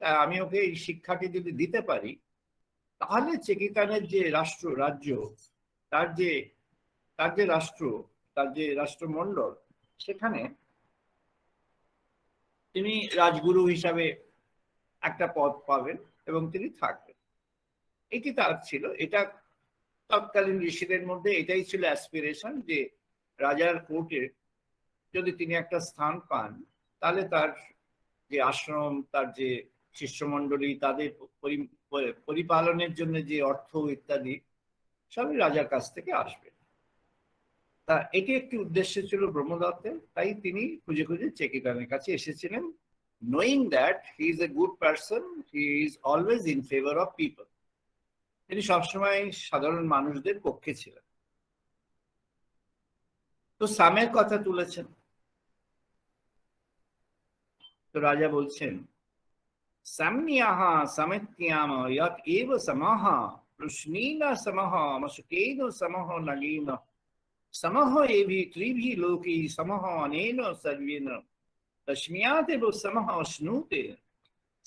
তাই আমি ওকে এই শিক্ষাটি যদি দিতে পারি তাহলে চেকিতানের যে রাজ্য, তার যে রাষ্ট্রমণ্ডল, সেখানে তিনি রাজগুরু হিসাবে একটা পদ পাবেন এবং তিনি থাকবেন। এটি তার ছিল, এটা তৎকালীন ঋষিদের মধ্যে এটাই ছিল অ্যাসপিরেশন, যে রাজার কোর্টে যদি তিনি একটা স্থান পান, তাহলে তার যে আশ্রম, তার যে শিষ্যমণ্ডলী, তাদের পরিপালনের জন্য যে অর্থ ইত্যাদি সবই রাজার কাছ থেকে আসবে। তা এটি একটি উদ্দেশ্য ছিল ব্রহ্মদত্তের, তাই তিনি খুঁজে খুঁজে চেকিতানের কাছে এসেছিলেন, knowing that he is a good person, he is always in favor of people. তিনি সবসময় সাধারণ মানুষদের পক্ষে ছিলেন। তো সামের কথা তুলেছেন, তো রাজা বলছেন, সাম্যাহা সামিত্যাম ইয়াত এব সমহ প্রশ্নেন সমহ মশুকেন সমহ নগেন সমহ এবি ত্রিভি লোকে সমহ অনেন সর্বেন তস্ম্যাৎ এব সমহ শ্নুতে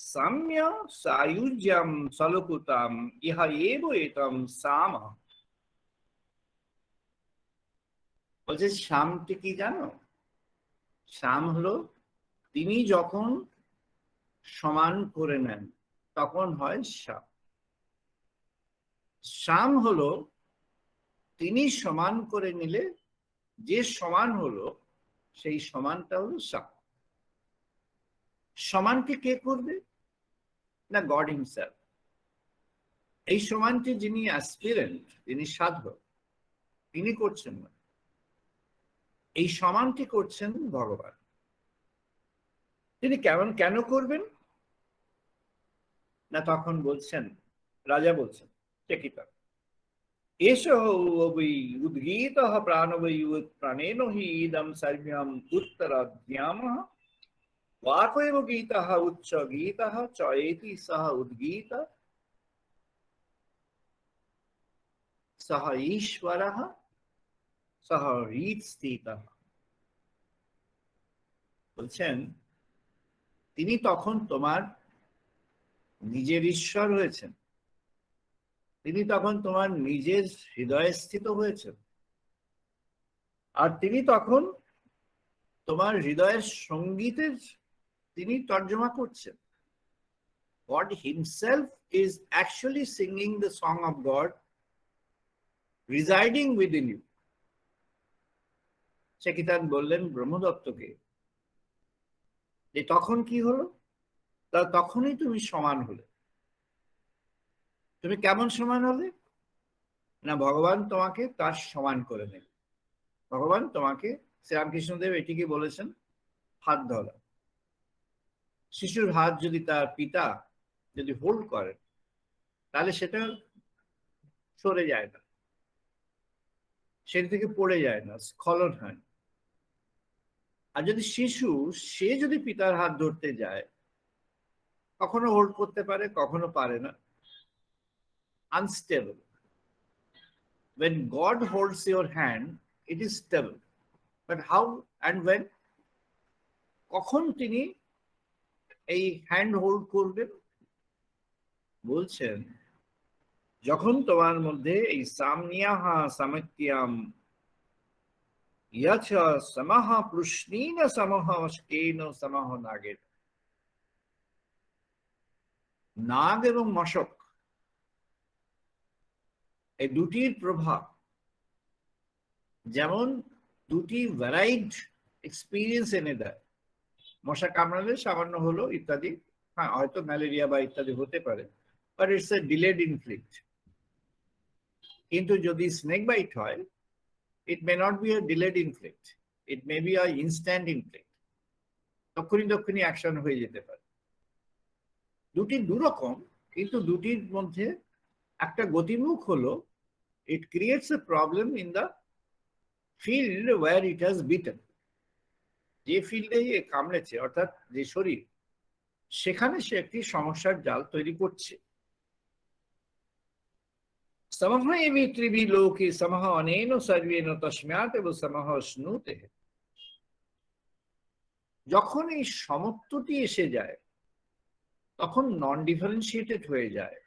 সাম্য সায়ুজ্যম সলকুতাম ইহ এব এতম সাম। বলছে সামটি কি জানো? সাম হলো তিনি যখন সমান করে নেন তখন হয় সাম। সাম হলো তিনি সমান করে নিলে যে সমান হলো সেই সমানটা হলো সাম। সমানটি কে করবে? না, গড হিমসেলফ। এই সমানটি যিনি অ্যাসপিরেন্ট, যিনি সাধক, তিনি করছেন না, এই সমানটি করছেন ভগবান। তিনি কেন করবেন না, তখন বলছেন, রাজা বলছেন চেকিতা, এষঃ বৈ উদ্গীতঃ প্রাণবৈ প্রাণেন হি ইদম সর্বম উত্তরাদ্যামঃ वाक्येव गीतः उच्च गीतः चेति सह उद्गीत सह ईश्वरः सह हृत्स्थितः। বলছেন তিনি তখন তোমার নিজের ঈশ্বর হয়েছেন, তিনি তখন তোমার নিজের হৃদয়ে স্থিত হয়েছেন, আর তিনি তখন তোমার হৃদয়ের সঙ্গীতের তিনি তর্জমা করছেন। God himself is actually singing the song of God residing within you. Chekitan বললেন ব্রহ্মদত্তকে যে তখন কি হলো? তখনই তুমি সমান হলে। তুমি কেমন সমান হলে? না, ভগবান তোমাকে তার সমান করে নেবে। ভগবান তোমাকে, শ্রীরামকৃষ্ণদেব এটিকে বলেছেন হাত ধরা। শিশুর হাত যদি তার পিতা যদি হোল্ড করেন তাহলে সেটা সরে যায় না, সেটা থেকে পড়ে যায় না, স্খলন হয়। আর যদি শিশু সে যদি পিতার হাত ধরতে যায়, কখনো হোল্ড করতে পারে, কখনো পারে না, unstable. When God holds your hand, it is stable. But how and when? কখন তিনি এই হ্যান্ড হোল্ড করবেন? বলছেন যখন তোমার মধ্যে এই সাম্যাহা সামিত্যাম ইয়াচ সমহ প্রশ্নেন সমহ মশকেন সমহ নাগেন। নাগ এবং মশক এই দুটির প্রভাব যেমন দুটি ভ্যারাইড এক্সপিরিয়েন্স এনে দেয়। মশা কামড়ালে সামান্য হলো ইত্যাদি, হ্যাঁ হয়তো ম্যালেরিয়া বা ইত্যাদি হতে পারে, but it's a delayed inflict. কিন্তু যদি স্নেক বাইট হয়, it may not be a delayed inflict, it may be a instant inflict, তক্ষুনি অ্যাকশন হয়ে যেতে পারে। দুটি দুরকম, কিন্তু দুটির মধ্যে একটা গতিমুখ হলো it creates a problem in the field where it has bitten. যে ফিল্ডে কামড়েছে অর্থাৎ যে শরীর, সেখানে সে একটি সমস্যার জাল তৈরি করছে। সমহ এবি ত্রিভি লোকে সমহ অনেন সর্বেন তস্ম্যাৎ এব সমহ শ্নুতে। যখন এই সমত্বটি এসে যায় তখন নন ডিফারেন্সিয়েটেড হয়ে যায়,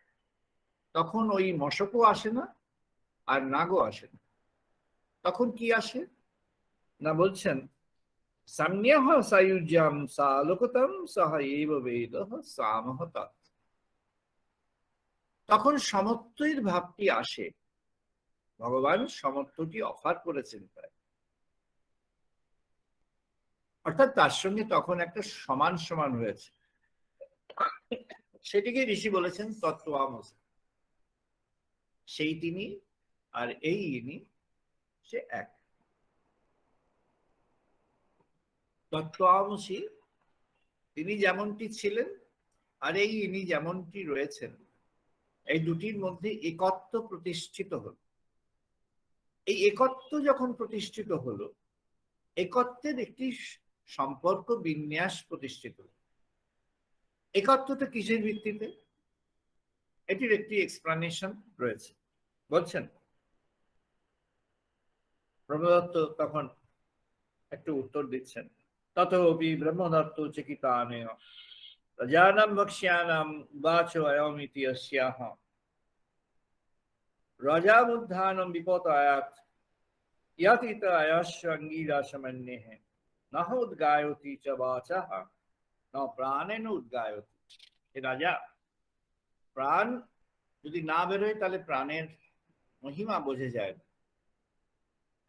তখন ওই মশকও আসে না আর নাগও আসে না। তখন কি আসে না, বলছেন সাম্যঃ সায়ুজ্যম সালোকতম সহ এব বেদঃ সামহ তৎ। তখন সমত্বের ভাবটি আসে, ভগবান সমত্বটি অফার করেছেন তাই, অর্থাৎ তার সঙ্গে তখন একটা সমান সমান হয়েছে, সেটিকে ঋষি বলেছেন তত্ত্বমসি। সেই তিনি আর এই ইনি সে এক। তত্ত্বমসি তিনি যেমনটি ছিলেন আর এই ইনি যেমনটি রয়েছেন, এই দুটির মধ্যে একত্ব প্রতিষ্ঠিত হল। এই একত্ব যখন প্রতিষ্ঠিত হলো, একত্বের একটি সম্পর্ক বিন্যাস প্রতিষ্ঠিত হল। একত্বটা কিসের ভিত্তিতে? এটির একটি এক্সপ্লানেশন রয়েছে, বলছেন ব্রহ্মদত্ত তখন একটু উত্তর দিচ্ছেন। ততোপি ব্রহ্মদত্ত চিকিতানেন রাজানাম ভক্ষ্যানাম উবাচো অয়মিতি অস্যাহ রাজামুদ্ধানম বিপতায়াত ইয়াতিত আয়স্য অঙ্গীরা সমন্যেহ নহ উদ্গায়তি চ বাচঃ ন প্রাণেন উদ্গায়তি। হে রাজা, প্রাণ যদি না বেরোয় তাহলে প্রাণের মহিমা বোঝা যায় না।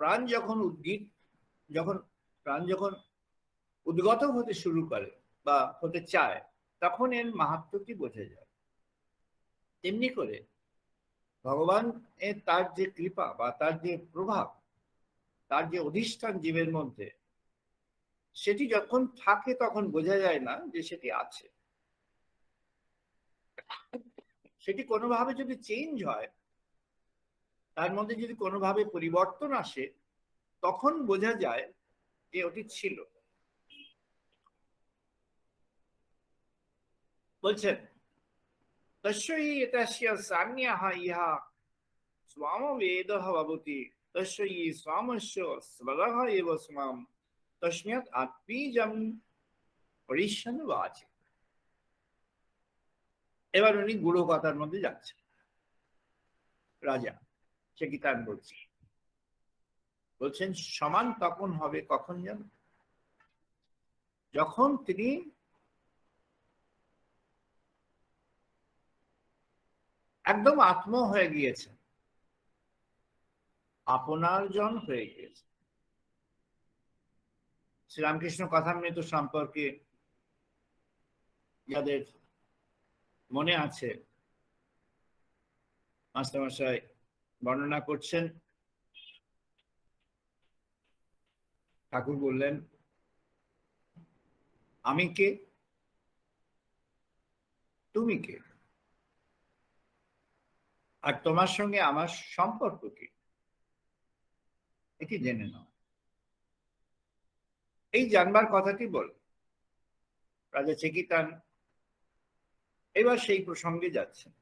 প্রাণ যখন উদ্গত হতে শুরু করে বা হতে চায়, তখন এর মাহাত্ম্যটি বোঝা যায়। তেমনি করে ভগবান তার যে কৃপা বা তার যে প্রভাব, তার যে অধিষ্ঠান জীবের মধ্যে, সেটি যখন থাকে তখন বোঝা যায় না যে সেটি আছে। সেটি কোনোভাবে যদি চেঞ্জ হয়, তার মধ্যে যদি কোনোভাবে পরিবর্তন আসে, তখন বোঝা যায় যে ওটি ছিল। বলছেন তস্যৈ এতস্য সান্যঃ ইহা স্বামবেদঃ ভবতি তস্যৈ স্বামস্য স্বরঃ এব স্মাম তস্মাৎ আত্মীজম পরিষ্যন বাচে। এবার উনি গুরু কথার মধ্যে যাচ্ছেন। রাজা চেকিতান বলছেন সমান তখন হবে কখন জানো? যখন তিনি একদম আত্ম হয়ে গিয়েছেন, আপনার জন হয়ে গিয়েছে। শ্রীরামকৃষ্ণ কথামৃত সম্পর্কে যাদের মনে আছে, মাস্টারমশাই বর্ণনা করছেন, ঠাকুর বললেন আমি কে, তুমি কে, আর তোমার সঙ্গে আমার সম্পর্ক কি, এটি জেনে নাও। এই জানবার কথাটি বল রাজা চেকিতান এবার সেই প্রসঙ্গে যাচ্ছেন।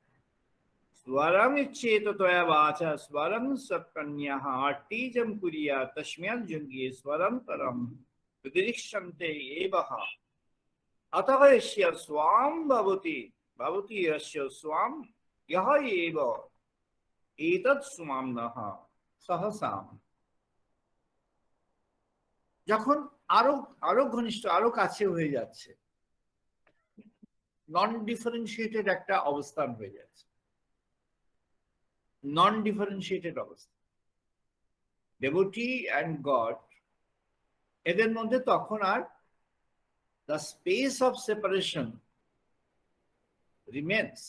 स्वरम इच्छेत त्वया वाचा स्वरम सत्कन्याः आर्तिजं कुर्या तस्मात् जुङ्गे स्वरं परं विदृश्यन्ते एवः अतः यस्य स्वां भवति भवति यस्य स्वां यः एव एतत् स्वाम्नः सहसाम। যখন আরো আরো ঘনিষ্ঠ, আরো কাছে হয়ে যাচ্ছে, নন ডিফারেন্সিয়েটেড একটা অবস্থান হয়ে যাচ্ছে, নন ডিফারেন্সিয়েটেড অবস্থা, ডেভোটি অ্যান্ড গড, এদের মধ্যে তখন আর the space of separation remains,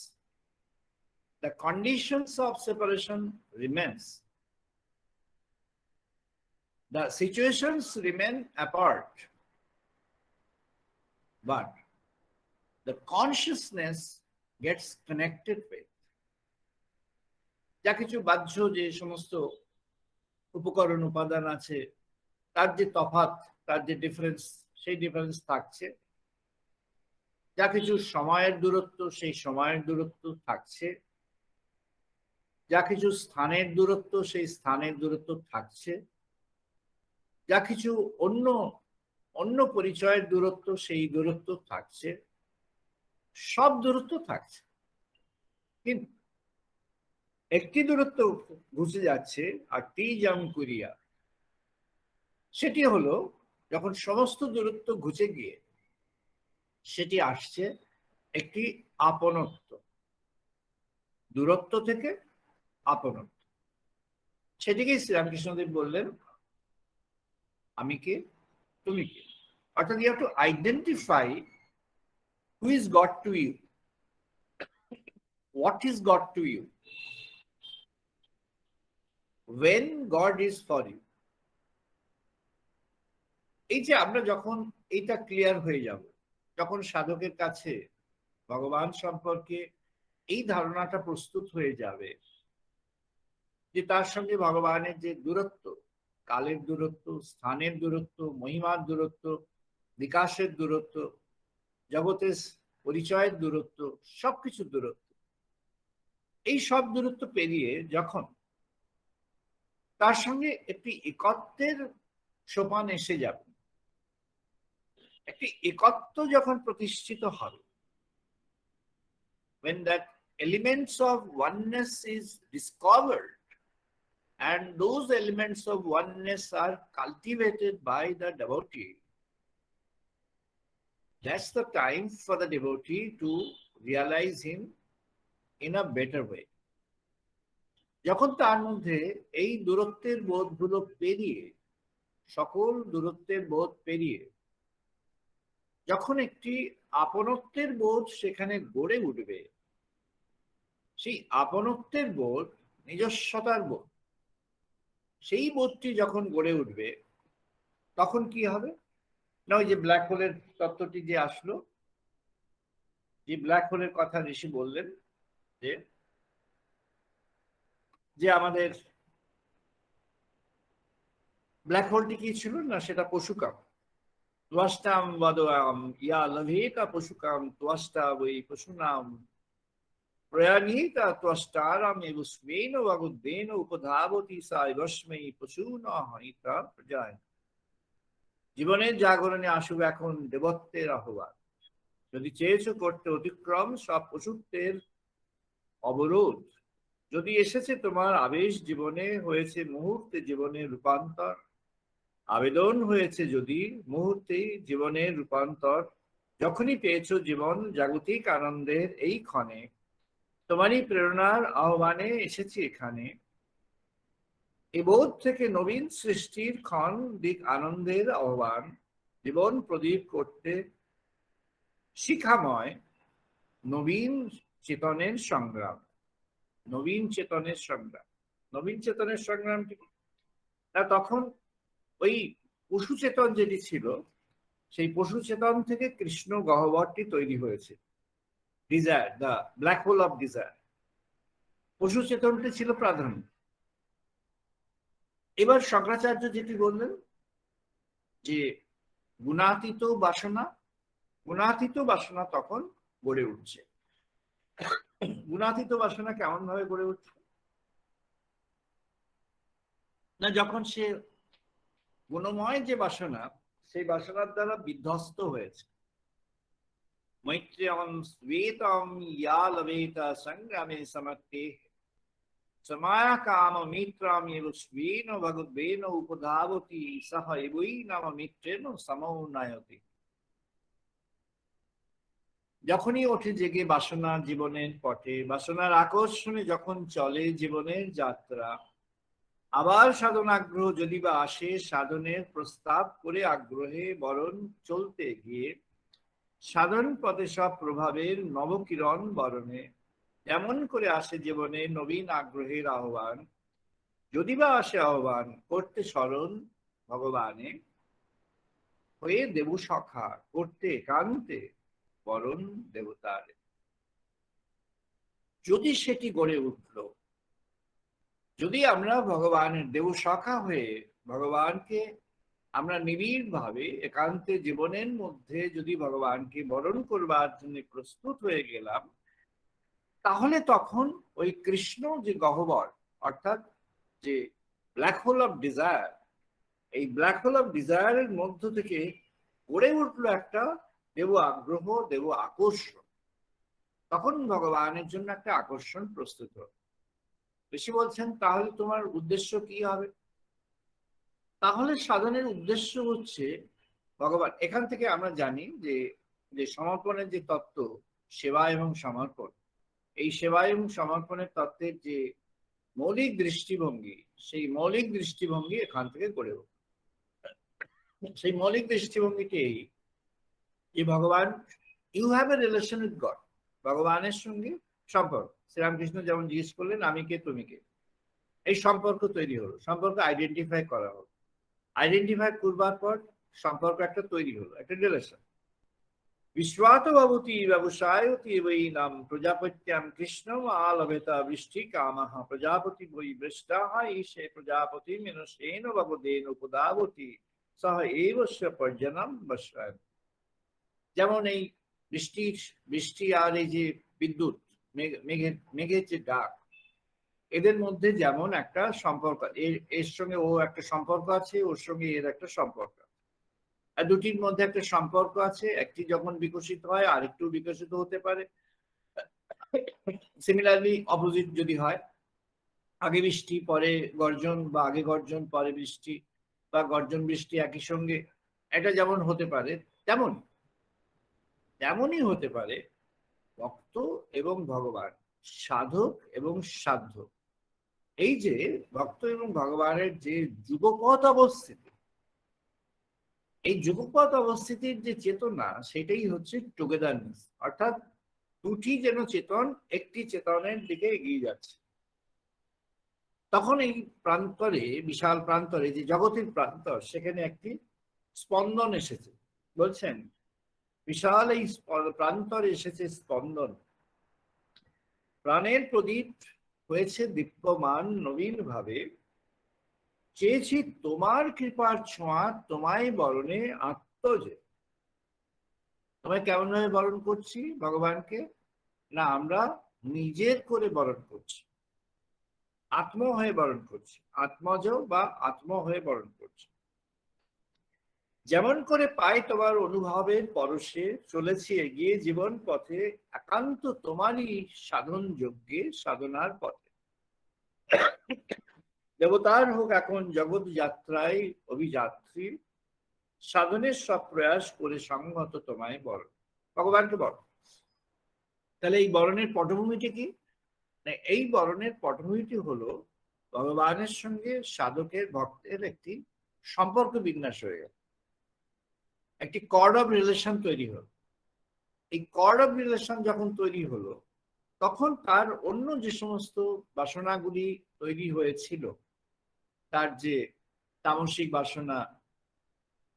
the conditions of separation remains, the situations remain apart, but the consciousness gets connected with। যা কিছু বাহ্য যে সমস্ত উপকরণ উপাদান আছে, তার যে তফাৎ, তার যে ডিফারেন্স, সেই ডিফারেন্স থাকছে। যা কিছু সময়ের দূরত্ব, সেই সময়ের দূরত্ব থাকছে। যা কিছু স্থানের দূরত্ব, সেই স্থানের দূরত্ব থাকছে। যা কিছু অন্য অন্য পরিচয়ের দূরত্ব, সেই দূরত্ব থাকছে। সব দূরত্ব থাকছে, কিন্তু একটি দূরত্ব ঘুষে যাচ্ছে, আর টি জাম কুরিয়া, সেটি হলো যখন সমস্ত দূরত্ব ঘুচে গিয়ে সেটি আসছে একটি আপনত্ব, দূরত্ব থেকে আপনত্ব, সেটিকেই শ্রীরামকৃষ্ণদেব বললেন আমি কে, তুমি কে। অর্থাৎ you have to identify who is God to you, what is God to you, when God is for you। এই যে আমরা যখন এইটা ক্লিয়ার হয়ে যাব, যখন সাধকের কাছে ভগবান সম্পর্কে এই ধারণাটা প্রস্তুত হয়ে যাবে যে তার সঙ্গে ভগবানের যে দূরত্ব, কালের দূরত্ব, স্থানের দূরত্ব, মহিমার দূরত্ব, বিকাশের দূরত্ব, জগতের পরিচয়ের দূরত্ব, সবকিছুর দূরত্ব, এই সব দূরত্ব পেরিয়ে যখন তার সঙ্গে একটি একত্বের সোপান এসে যাবে, একটি একত্ব যখন প্রতিষ্ঠিত হবে, when that elements of oneness is discovered and those elements of oneness are cultivated by the devotee, that's the time for the devotee to realize him in a better way। যখন তার মধ্যে এই দূরত্বের বোধগুলো পেরিয়ে, সকল দূরত্বের বোধ পেরিয়ে যখন একটি আপনত্বের বোধ সেখানে গড়ে উঠবে, সেই আপনত্বের বোধ, নিজস্বতার বোধ, সেই বোধটি যখন গড়ে উঠবে তখন কি হবে না, ওই যে ব্ল্যাক হোলের তত্ত্বটি যে আসলো, যে ব্ল্যাক হোলের কথা ঋষি বললেন যে আমাদের ব্ল্যাক হোলটি কি ছিল না, সেটা পশুকাম, ত্বষ্টাম বদাম ইয়া লভেকা পশুকাম ত্বষ্টা বৈ পশুনাম প্রয়াণীতা ত্বষ্টারাম এব স্মেন ভগদ্বেন উপধাবতী সা বস্মৈ পশুনা হইতা প্রজায়। জীবনের জাগরণে আসুক এখন দেবত্বের আহ্বান, যদি চেয়েছো করতে অতিক্রম সব পশুত্বের অবরোধ, যদি এসেছে তোমার আবেশ জীবনে, হয়েছে মুহূর্তে জীবনের রূপান্তর, আবেদন হয়েছে যদি মুহূর্তে জীবনের রূপান্তর, যখনই পেয়েছো জীবন জাগতিক আনন্দের এই ক্ষণে, তোমারই প্রেরণার আহ্বানে এসেছি এখানে, এ বোধ থেকে নবীন সৃষ্টির ক্ষণ দিক আনন্দের আহ্বান, জীবন প্রদীপ করতে শিখাময় নবীন চেতনের সংগ্রাম। নবীন চেতনের সংগ্রাম, নবীন চেতনের সংগ্রাম কি না, তখন ওই পশু চেতন যেটি ছিল, সেই পশু চেতন থেকে কৃষ্ণ গহ্বরটি তৈরি হয়েছে, desire, the black hole of desire. পশু চেতনটি ছিল প্রাধান্য। এবার শঙ্করাচার্য যেটি বললেন যে গুণাতীত বাসনা, গুণাতীত বাসনা তখন গড়ে উঠছে। গুণাতীত বাসনা কেমন ভাবে গড়ে উঠছে না, যখন সে গুণময় যে বাসনা, সেই বাসনার দ্বারা বিধ্বস্ত হয়েছে। মৈত্রেয়ম শ্বেতম ইয়া লভেতা সংগ্রামে সমর্থে সমায়া কাম মিত্রাম এব স্বেন ভগদ্বেন উপধাবতী সহ এবই নাম মিত্রেন সমৌনায়তে। যখনই ওঠে জেগে বাসনা জীবনের পথে, বাসনার আকর্ষণে যখন চলে জীবনের যাত্রা, আবার সাধন আগ্রহ যদি বা আসে, সাধনের প্রস্তাব করে আগ্রহে বরণ চলতে গিয়ে সাধন পথে সব প্রভাবের নবকিরণ বরণে, এমন করে আসে জীবনে নবীন আগ্রহের আহ্বান, যদি বা আসে আহ্বান করতে স্মরণ ভগবানে, হয়ে দেবু সখা করতে একান্তে বরণ দেবতার। যদি সেটি গড়ে উঠল, যদি আমরা ভগবানের দেব সখা হয়ে ভগবানকে আমরা নিবিড় ভাবে একান্তে জীবনের মধ্যে যদি ভগবানকে বরণ করবার জন্য প্রস্তুত হয়ে গেলাম, তাহলে তখন ওই কৃষ্ণ যে গহ্বর, অর্থাৎ যে ব্ল্যাক হোল অফ ডিজায়ার, এই ব্ল্যাক হোল অফ ডিজায়ারের মধ্য থেকে গড়ে উঠলো একটা দেব আগ্রহ, দেব আকর্ষণ। তখন ভগবানের জন্য একটা আকর্ষণ প্রস্তুত হবে। ঋষি বলছেন তাহলে তোমার উদ্দেশ্য কি হবে? তাহলে সাধনের উদ্দেশ্য হচ্ছে ভগবান, এখান থেকে আমরা জানি যে যে সমর্পণের যে তত্ত্ব, সেবা এবং সমর্পণ, এই সেবা এবং সমর্পণের তত্ত্বের যে মৌলিক দৃষ্টিভঙ্গি, সেই মৌলিক দৃষ্টিভঙ্গি এখান থেকে গড়ে ওঠে। সেই মৌলিক দৃষ্টিভঙ্গিটি এই যে ভগবান, you have a relation with God, ভগবানের সঙ্গে সম্পর্ক। শ্রীরামকৃষ্ণ যেমন জিজ্ঞেস করলেন আমি কে তুমি কে, এই সম্পর্ক তৈরি হলো, সম্পর্ক আইডেন্টিফাই করা হলো, আইডেন্টিফাই করবার পর সম্পর্ক একটা তৈরি হলো, একটা রিলেশন। विश्वात भवति व्यवसायति वै नाम प्रजापत्यां कृष्णम आलभेता वृष्टि कामः प्रजापति वै वृष्टाः ईशे प्रजापति मिनसेन भगदेन उपदावति सह एवस्य पर्जनम बसाय। যেমন এই বৃষ্টি আর এই যে বিদ্যুৎ, মেঘের যে ডাক, এদের মধ্যে যেমন একটা সম্পর্ক, এর সঙ্গে ও একটা সম্পর্ক আছে, ওর সঙ্গে এর একটা সম্পর্ক, আর দুটির মধ্যে একটা সম্পর্ক আছে। একটি যখন বিকশিত হয় আরেকটু বিকশিত হতে পারে। সিমিলারলি অপোজিট যদি হয়, আগে বৃষ্টি পরে গর্জন, বা আগে গর্জন পরে বৃষ্টি, বা গর্জন বৃষ্টি একই সঙ্গে, এটা যেমন হতে পারে তেমনই হতে পারে ভক্ত এবং ভগবান, সাধক এবং সাধ্য। এই যে ভক্ত এবং ভগবানের যে যুগপৎ অবস্থিতি, এই যুগপৎ অবস্থিতির যে চেতনা, সেটাই হচ্ছে টুগেদারনেস, অর্থাৎ দুটি যেন চেতন একটি চেতনের দিকে এগিয়ে যাচ্ছে। তখন এই প্রান্তরে, বিশাল প্রান্তরে, যে জগতের প্রান্তর, সেখানে একটি স্পন্দন এসেছে। বলছেন বিশাল এই প্রান্তরে এসেছে স্পন্দন, প্রাণের প্রদীপ হয়েছে দীপ্যমান নবীন ভাবে, চেয়েছি তোমার কৃপার ছোঁয়া তোমায় বরণে আত্মজে। তোমায় কেমন ভাবে বরণ করছি ভগবানকে? না, আমরা নিজের করে বরণ করছি, আত্ম হয়ে বরণ করছি, আত্মজ বা আত্ম হয়ে বরণ করছি। যেমন করে পাই তোমার অনুভবের পরশে, চলেছি এগিয়ে জীবন পথে, একান্ত তোমারই সাধন যজ্ঞে সাধনার পথে। দেবতার হোক এখন জগৎ যাত্রায় অভিযাত্রী, সাধনের সব প্রয়াস করে সংহত তোমায় বরণ, ভগবানকে বরণ। তাহলে এই বরণের পটভূমিটি কি? এই বরণের পটভূমিটি হলো ভগবানের সঙ্গে সাধকের, ভক্তের একটি সম্পর্ক বিন্যাস হয়ে গেল, একটি কর্ড অফ রিলেশন তৈরি হলো। এই কর্ড অফ রিলেশন যখন তৈরি হলো, তখন তার অন্য যে সমস্ত বাসনাগুলি তৈরি হয়েছিল, তার যে তামসিক বাসনা,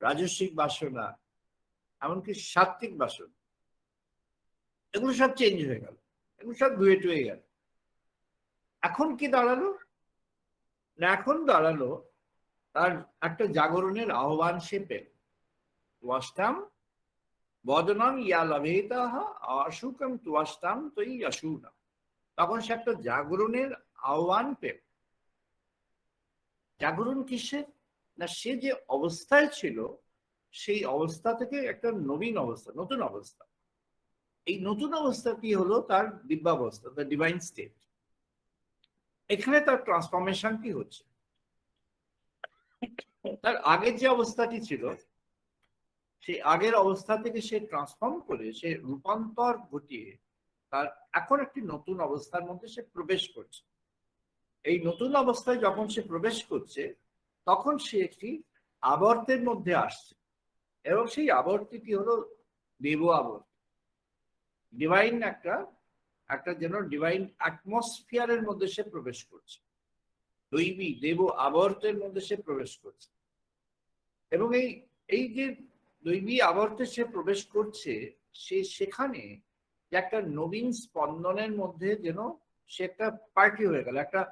রাজসিক বাসনা, এমনকি সাত্ত্বিক বাসনা, এগুলো সব চেঞ্জ হয়ে গেল, এগুলো সব ধুয়ে টুয়ে গেল। এখন কি দাঁড়ালো? না, এখন দাঁড়ালো তার একটা জাগরণের আহ্বান সে পেল। ওয়াস্তাম বদনম ইয়া লভেতাহ অসুকম তুয়াস্তাম তৈ অসুনা। তখন সে একটা জাগরণের আহ্বান পেল। জাগরণ কিসের? না, সে যে অবস্থায় ছিল, সেই অবস্থা থেকে একটা নবীন অবস্থা, নতুন অবস্থা। এই নতুন অবস্থাটি হলো তার দিব্যাবস্থা, দ্য ডিভাইন স্টেট। এখানে তার ট্রান্সফরমেশনটি হচ্ছে। তার আগের যে অবস্থাটি ছিল, সেই আগের অবস্থা থেকে সে ট্রান্সফর্ম করে, সে রূপান্তর ঘটিয়ে তার এখন একটি নতুন অবস্থার মধ্যে সে প্রবেশ করছে। এই নতুন অবস্থায় যখন সে প্রবেশ করছে, তখন সে একটি আবর্তের মধ্যে আসছে, এবং সেই আবর্তটি হলো দেব আবর্ত, ডিভাইন একটা যেন ডিভাইন অ্যাটমসফিয়ারের মধ্যে সে প্রবেশ করছে, দৈবী দেব আবর্তের মধ্যে সে প্রবেশ করছে। এবং এই যে দৈবী আবর্তে সে প্রবেশ করছে, সেখানে একটা নবীন স্পন্দনের মধ্যে যেন সে একটা পার্টি হয়ে গেল, একটা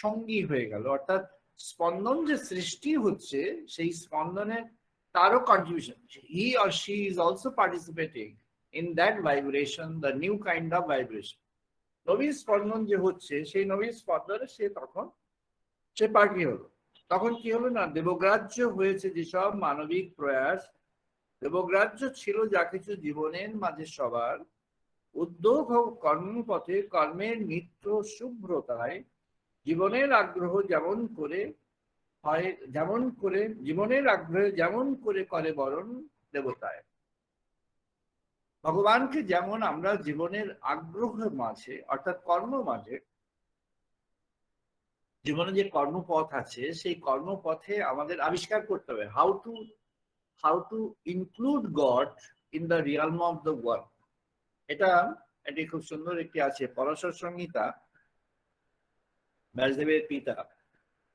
সঙ্গী হয়ে গেল। অর্থাৎ স্পন্দন যে সৃষ্টি হচ্ছে, সেই স্পন্দনে তারও contribution, he or she is also participating in that vibration, the new kind of vibration. নবীন স্পন্দন যে হচ্ছে, সেই নবীন স্পন্দনে সে পার্টি হলো। তখন কি হলো? না, দেবগ্রাহ্য হয়েছে যেসব মানবিক প্রয়াস, দেবগ্রাহ্য ছিল যা কিছু জীবনের মাঝে সবার, উদ্যোগ ও কর্মপথে কর্মের নিত্য শুভ্রতায়, জীবনের আগ্রহ যেমন করে হয়, জীবনের আগ্রহে যেমন করে বরণ, দেবতায়। ভগবানকে যেমন আমরা জীবনের আগ্রহের মাঝে অর্থাৎ কর্ম মাঝে, জীবনে যে কর্মপথ আছে সেই কর্মপথে আমাদের আবিষ্কার করতে হবে how to include God in the realm of the world. এটি খুব সুন্দর একটি আছে, পরাশর সংহিতা, ব্যাসদেবের পিতা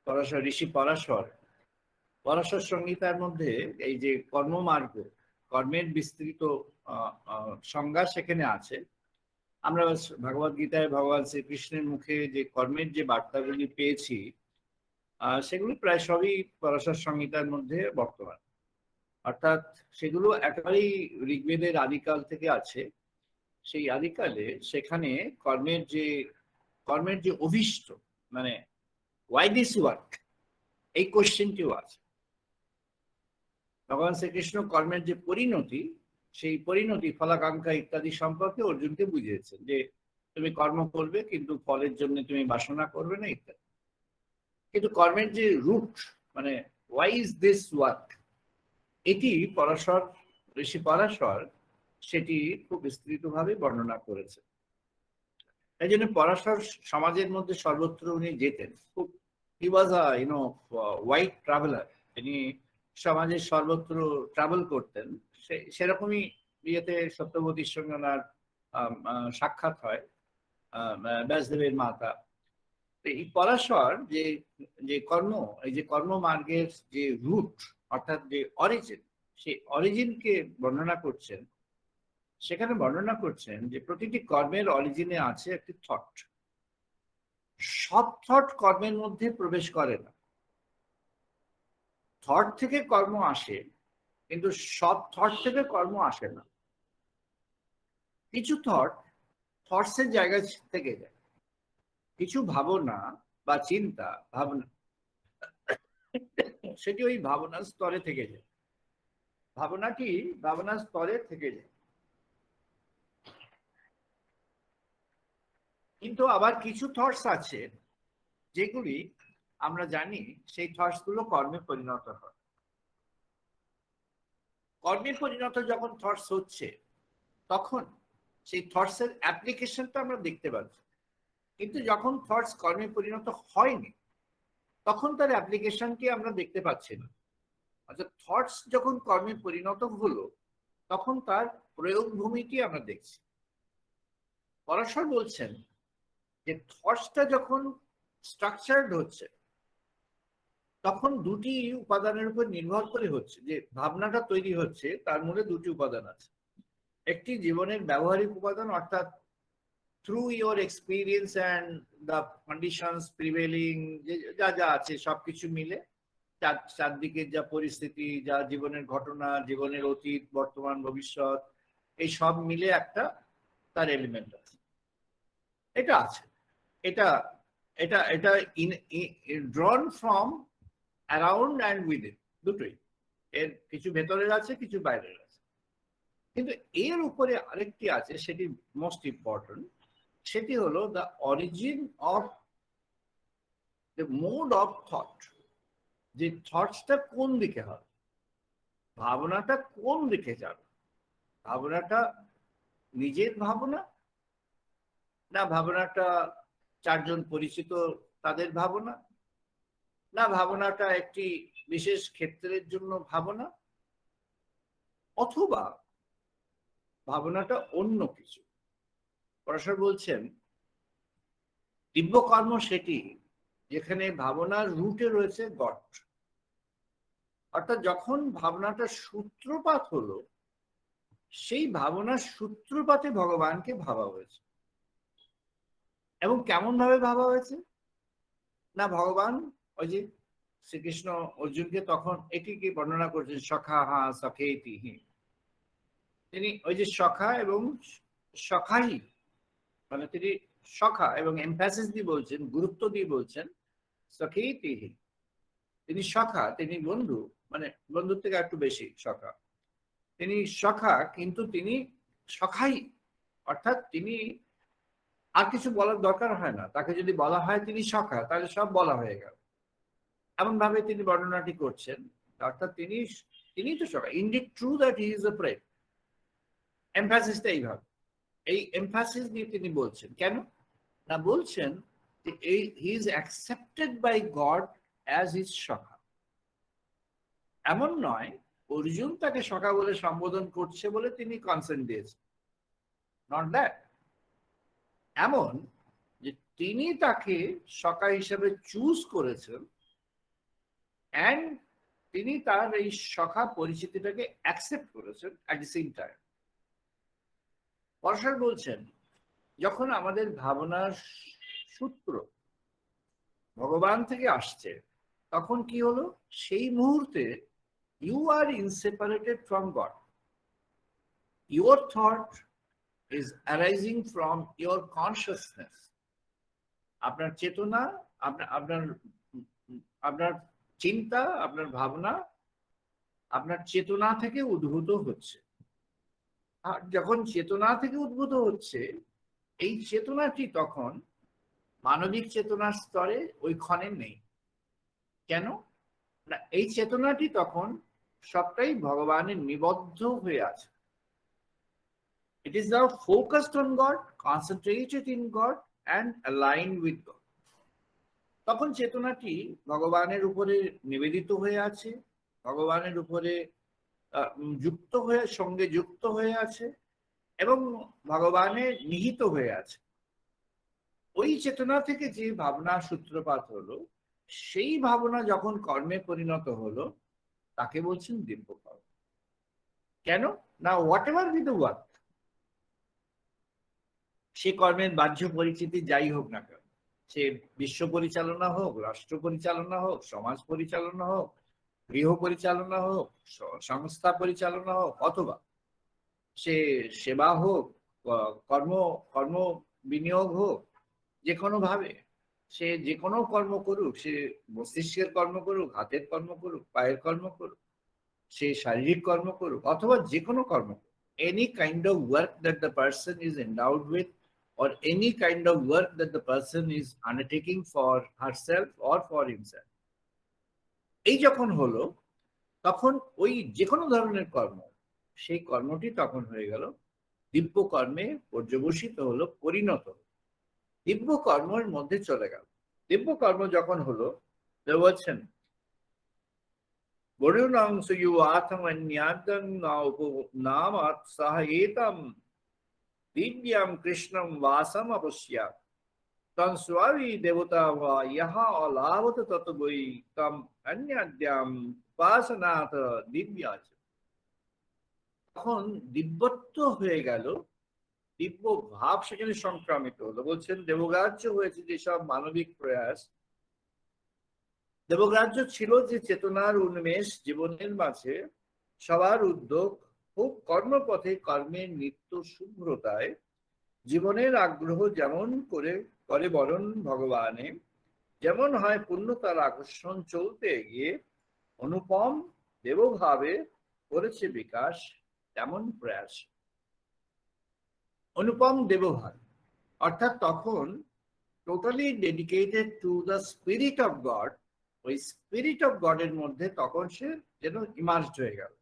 পরাশর ঋষি পরাশর সংহিতার মধ্যে এই যে কর্মমার্গ, কর্মের বিস্তৃত সংজ্ঞা সেখানে আছে। আমরা ভগবদ গীতায় ভগবান শ্রীকৃষ্ণের মুখে যে কর্মের যে বার্তাগুলি পেয়েছি সেগুলি প্রায় সবই পরাশর সংহিতার মধ্যে বর্তমান, অর্থাৎ সেগুলো একেবারেই ঋগ্বেদের আদিকাল থেকে আছে। সেই আদিকালে সেখানে কর্মের যে অভিষ্ট, মানে ওয়াই দিস ওয়ার্ক, এই কোশ্চেনটিও আছে। ভগবান শ্রীকৃষ্ণ কর্মের যে পরিণতি, সেই পরিণতি ফলাকাঙ্ক্ষা ইত্যাদি সম্পর্কে অর্জুনকে বুঝিয়েছেন যে তুমি কর্ম করবে কিন্তু ফলের জন্য তুমি বাসনা করবে না ইত্যাদি। কিন্তু কর্মের যে রুট, মানে ওয়াই ইজ দিস ওয়ার্ক, এটি ঋষি পরাশর সেটি খুব বিস্তৃতভাবে বর্ণনা করেছে। এই জন্য পরাশর সমাজের মধ্যে সর্বত্র উনি যেতেন। খুব হি ওয়াজ আ ওয়াইড ট্রাভেলার, তিনি সমাজের সর্বত্র ট্রাভেল করতেন। সেরকমই ইয়েতে সত্যবতীর সঙ্গে ওনার সাক্ষাৎ হয়, ব্যাসদেবের মাতা। এই পরাশর যে কর্মমার্গের যে রুট অর্থাৎ যে অরিজিন, সেই অরিজিনকে বর্ণনা করছেন। সেখানে বর্ণনা করছেন যে প্রতিটি কর্মের অরিজিনে আছে একটি থট। সব থট কর্মের মধ্যে প্রবেশ করে না। থট থেকে কর্ম আসে, কিন্তু সব থট থেকে কর্ম আসে না। কিছু থটসের জায়গা থেকে যায়, কিছু ভাবনা বা চিন্তা ভাবনা সেটি ওই ভাবনার স্তরে থেকে যায়, ভাবনার স্তরে থেকে যায়। কিন্তু আবার কিছু থটস আছে যেগুলি আমরা জানি সেই থটস গুলো কর্মে পরিণত হয়। কর্মে পরিণত যখন থটস হচ্ছে তখন সেই থটস এর অ্যাপ্লিকেশনটা আমরা দেখতে পাচ্ছি, কিন্তু যখন থটস কর্মে পরিণত হয়নি তখন তার অ্যাপ্লিকেশনটি আমরা দেখতে পাচ্ছি না। অর্থাৎ থটস যখন কর্মে পরিণত হলো তখন তার প্রয়োগ ভূমিটি আমরা দেখছি। পরাশর বলছেন যে থটসটা যখন স্ট্রাকচারড হচ্ছে তখন দুটি উপাদানের উপর নির্ভর করে হচ্ছে। যে ভাবনাটা তৈরি হচ্ছে তার মূলে দুটি উপাদান আছে। একটি জীবনের ব্যবহারিক উপাদান, অর্থাৎ through your experience and the conditions prevailing, যা যা আছে সবকিছু মিলে, চারদিকের যা পরিস্থিতি, যা জীবনের ঘটনা, জীবনের অতীত, বর্তমান, ভবিষ্যৎ, এই সব মিলে একটা তার এলিমেন্ট আছে। এটা আছে, এটা এটা এটা ড্রন ফ্রম অ্যারাউন্ড অ্যান্ড উইদিন, দুটোই। এর কিছু ভেতরের আছে, কিছু বাইরের আছে। কিন্তু এর উপরে আরেকটি আছে, সেটি মোস্ট ইম্পর্টেন্ট। সেটি হলো the origin of the mode of thought. যে থটসটা কোন দিকে হবে, ভাবনাটা কোন দিকে যাবে, ভাবনাটা নিজের ভাবনা, না ভাবনাটা চারজন পরিচিত তাদের ভাবনা, না ভাবনাটা একটি বিশেষ ক্ষেত্রের জন্য ভাবনা, অথবা ভাবনাটা অন্য কিছু। পরাশর বলছেন দিব্যকর্ম সেটি যেখানে ভাবনার রুটে রয়েছে গড। অর্থাৎ যখন ভাবনাটা সূত্রপাত হলো, সেই ভাবনার সূত্রপাতে ভগবানকে ভাবা হয়েছে। এবং কেমন ভাবে ভাবা হয়েছে না, ভগবান ওই যে শ্রীকৃষ্ণ অর্জুনকে তখন এটিকে বর্ণনা করছেন, সখা হা সখেতি, তিনি ওই যে সখা এবং সখাই, মানে তিনি সখা এবং এমফ্যাসিস দিয়ে বলছেন, গুরুত্ব দিয়ে বলছেন সখেতি, তিনি সখা, তিনি বন্ধু, মানে বন্ধুর থেকে একটু বেশি সখা। তিনি সখা কিন্তু তিনি সখাই, অর্থাৎ তিনি আর কিছু বলার দরকার হয় না। তাকে যদি বলা হয় তিনি সখা, তাহলে সব বলা হয়ে গেল। এমন ভাবে তিনি বর্ণনাটি করছেন। অর্থাৎ তিনি তিনি তো সকাল। Indeed true that he is a pray. এমফাসিসটা এইভাবে, এই এমফাসিস দিয়ে তিনি বলছেন কেন না, বলছেন যে এই he is accepted by God as his সখা। এমন নয় অর্জুন তাকে সখা বলে সম্বোধন করছে বলে তিনি কনসেন্ট দিয়েছেন, নট দ্যাট। এমন যে তিনি তাকে সখা হিসেবে চুজ করেছেন অ্যান্ড তিনি তার এই সখা পরিচিতিটাকে অ্যাকসেপ্ট করেছেন অ্যাট দি সেম টাইম। পরশর বলছেন যখন আমাদের ভাবনার সূত্র ভগবান থেকে আসছে তখন কি হলো, সেই মুহূর্তে you are inseparated from God. Your thought is arising from your consciousness. আপনার চেতনা, আপনার আপনার আপনার চিন্তা, আপনার ভাবনা আপনার চেতনা থেকে উদ্ভূত হচ্ছে। আর যখন চেতনা থেকে উদ্ভূত হচ্ছে, এই চেতনাটি তখন মানবিক চেতনার স্তরে ওই ক্ষণে নেই। কেন না, এই চেতনাটি তখন সবটাই ভগবানের নিবদ্ধ হয়ে আছে। It is now focused on God, concentrated in God and aligned with God. তখন চেতনাটি ভগবানের উপরে নিবেদিত হয়ে আছে, ভগবানের উপরে যুক্ত হয়ে, সঙ্গে যুক্ত হয়ে আছে এবং ভগবানের নিহিত হয়ে আছে। ওই চেতনা থেকে যে ভাবনা সূত্রপাত হলো, সেই ভাবনা যখন কর্মে পরিণত হলো তাকে বলছেন দিব্য কর্ম। কেন না, whatever be the work, সে কর্মের বাহ্য পরিচিতি যাই হোক না কেন, সে বিশ্ব পরিচালনা হোক, রাষ্ট্র পরিচালনা হোক, সমাজ পরিচালনা হোক, গৃহ পরিচালনা হোক, সংস্থা পরিচালনা হোক, অথবা সে সেবা হোক, কর্ম কর্ম বিনিয়োগ হোক, যে কোনো ভাবে সে যে কোনো কর্ম করুক, সে মস্তিষ্কের কর্ম করুক, হাতের কর্ম করুক, পায়ের কর্ম করুক, সে শারীরিক কর্ম করুক, অথবা যে কোনো কর্ম করুক, any kind of work that the person is endowed with or any kind of work that the person is undertaking for herself or for himself, এই যখন হলো তখন ওই যে কোনো ধরনের কর্ম, সেই কর্মটি তখন হয়ে গেল দিব্য কর্মে পর্যবসিত হলো, পরিণত হলো, দিব্য কর্মের মধ্যে চলে গেল। দিব্য কর্ম যখন হলো, বলছেন বরুণং সুয়ুয়াথমন্যাদং নামাৎ সহ এতম দিব্যাম কৃষ্ণম বাসম অপশ্যা তং স্বামী দেবতা বা ইহা অলাভত তত বৈ তম অন্যাদ্যাম উপাসনাথ দিব্যাচ। তখন দিব্যত্ব হয়ে গেল, দিব্য ভাব সেখানে সংক্রামিত হলো। বলছেন দেবগ্রাহ্য হয়েছে যেসব মানবিক প্রয়াস, দেবগ্রাহ্য ছিল যে চেতনার উন্মেষ জীবনের মাঝে, সবার উদ্যোগ খুব কর্মপথে, কর্মের নিত্য শুভ্রতায়, জীবনের আগ্রহ যেমন করে বরণ ভগবানে, যেমন হয় পূর্ণতার আকর্ষণ চলতে গিয়ে অনুপম দেবভাবে করেছে বিকাশ, তেমন প্রয়াস। অনুপম দেবভাব অর্থাৎ তখন totally dedicated to the spirit of god. ওই স্পিরিট অফ গডের মধ্যে তখন সে যেন ইমার্জড হয়ে গেল।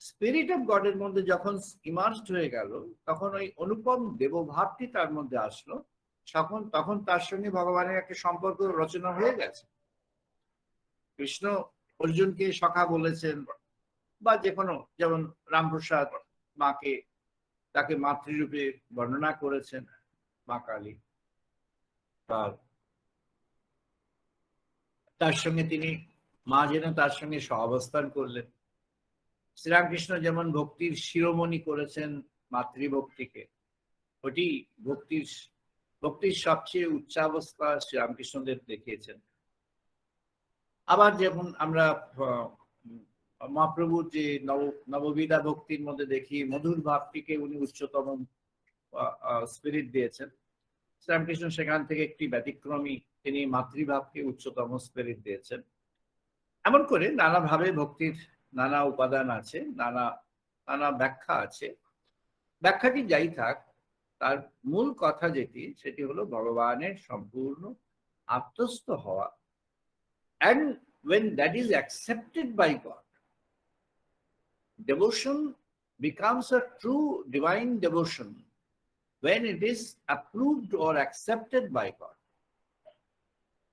স্পিরিট অফ গডের মধ্যে যখন ইমার্জড হয়ে গেল, তখন ওই অনুপম দেবভাবটি তার মধ্যে আসলো। তখন তার সঙ্গে ভগবানের একটা সম্পর্ক রচনা হয়ে গেছে। কৃষ্ণ অর্জুনকে সখা বলেছেন, বা যে কোনো, যেমন রামপ্রসাদ মাকে, তাকে মাতৃরূপে বর্ণনা করেছেন, মা কালী, তার সঙ্গে তিনি, মা যেন তার সঙ্গে সহাবস্থান করলেন। শ্রীরামকৃষ্ণ যেমন ভক্তির শিরোমণি করেছেন মাতৃভক্তিকে, ওটি ভক্তির সবচেয়ে উচ্চাবস্থা শ্রীরামকৃষ্ণদেব দেখিয়েছেন। আবার যেমন আমরা মহাপ্রভুর যে নববিধা ভক্তির মধ্যে দেখি মধুর ভাবটিকে উনি উচ্চতম স্পিরিট দিয়েছেন, শ্রীরামকৃষ্ণ সেখান থেকে একটি ব্যতিক্রমী, তিনি মাতৃভাবকে উচ্চতম স্পিরিট দিয়েছেন। এমন করে নানাভাবে ভক্তির নানা উপাদান আছে, নানা ব্যাখ্যা আছে। ব্যাখ্যাটি যাই থাক, তার মূল কথা যেটি, সেটি হলো ভগবানের সম্পূর্ণ আত্মস্থ হওয়া। And when that is accepted by God, devotion becomes a true divine devotion when it is approved or accepted by God.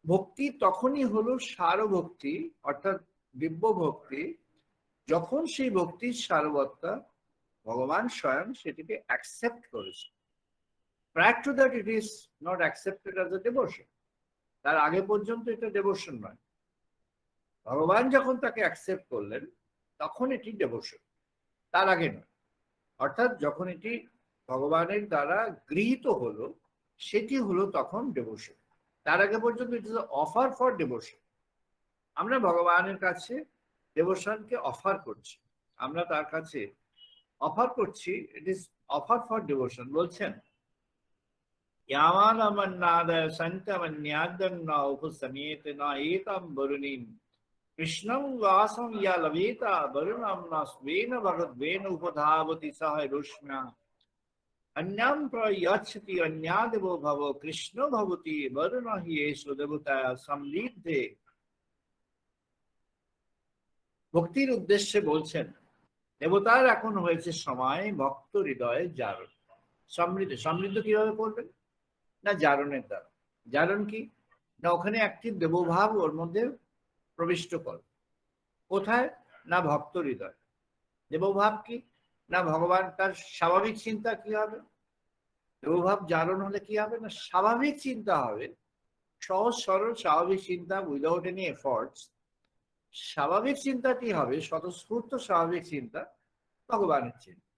ভক্তি তখনই হলো সার ভক্তি অর্থাৎ দিব্য ভক্তি যখন সেই ভক্তির সারবত্তা ভগবান স্বয়ং সেটিকে অ্যাকসেপ্ট করেছে। Prior to that it is not accepted as a devotion. তার আগে পর্যন্ত এটা ডেভোশন নয়। ভগবান যখন তাকে অ্যাকসেপ্ট করলেন তখন এটি ডেভোশন, তার আগে নয়। অর্থাৎ যখন এটি ভগবানের দ্বারা গৃহীত হলো সেটি হলো তখন ডেভোশন, তার আগে পর্যন্ত it is offer for devotion. আমরা ভগবানের কাছে ডেভোশনকে অফার করছি, আমরা তার কাছে অফার করছি, it is offer for devotion. বলছেন यावान अमन्नादय संतमन्यादं न उपसमेत न एतं वरुणीं कृष्णं वासं या लवेता वरुणं न स्वेन भगद्वेन उपधावति सह रुष्म्या अन्यं प्रयच्छति अन्यादेवो भव कृष्ण भवति वरुण हि एषु देवता समृद्धे। ভক্তির উদ্দেশ্যে বলছেন দেবতার এখন হয়েছে সময় ভক্ত হৃদয়ে জারণ। সমৃদ্ধ সমৃদ্ধ কিভাবে করবেন না জারণের দ্বারা। জারণ কি না ওখানে একটি দেবভাব ওর মধ্যে প্রবিষ্ট কর। কোথায় না ভক্ত হৃদয়। দেবভাব কি না ভগবান তার স্বাভাবিক চিন্তা কি হবে, দেবভাব জারণ হলে কি হবে না স্বাভাবিক চিন্তা হবে, সহজ সরল স্বাভাবিক চিন্তা উইদাউট এনি এফর্টস। স্বাভাবিক চিন্তাটি হবে স্বতঃস্ফূর্ত স্বাভাবিক চিন্তা ভগবানের চিন্তা।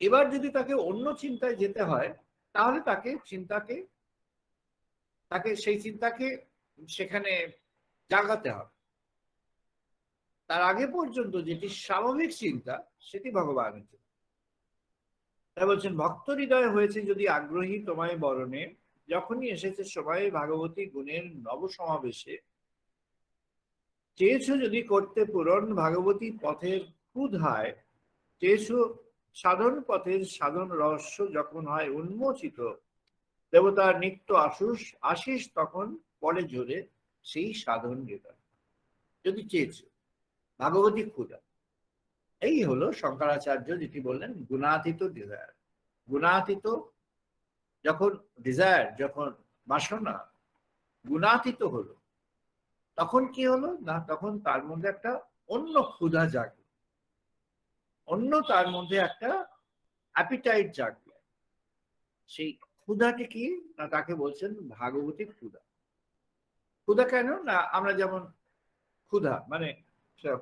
এবার যদি তাকে অন্য চিন্তায় যেতে হয় তাহলে তাকে সেই চিন্তাকে সেখানে জাগাতে হবে। তার আগে পর্যন্ত যেটি স্বাভাবিক চিন্তা সেটি ভগবানের চিন্তা। তাই বলছেন ভক্ত হৃদয় হয়েছে যদি আগ্রহী তোমায় বরণে, যখনই এসেছে সময়ে ভাগবতী গুণের নব সমাবেশে, চেয়েছ যদি করতে পূরণ ভাগবতী পথের ক্ষুধায়, চেয়েছ সাধন পথের সাধন রহস্য যখন হয় উন্মোচিত, দেবতার নিত্য আশিস তখন পরে ঝরে সেই সাধন হৃদয়। যদি চেয়েছ ভাগবতী ক্ষুধা, এই হলো শঙ্করাচার্য যেটি বললেন গুণাতীত ডিজায়ার। গুণাতীত যখন ডিজায়ার, যখন বাসনা গুণাতীত হলো তখন কি হলো না তখন তার মধ্যে একটা অন্য ক্ষুধা জাগলো, অন্য তার মধ্যে একটা অ্যাপিটাইট জাগলো। সেই ক্ষুধাটি কি না তাকে বলছেন ভাগবতী ক্ষুধা। ক্ষুধা কেন না আমরা যেমন ক্ষুধা মানে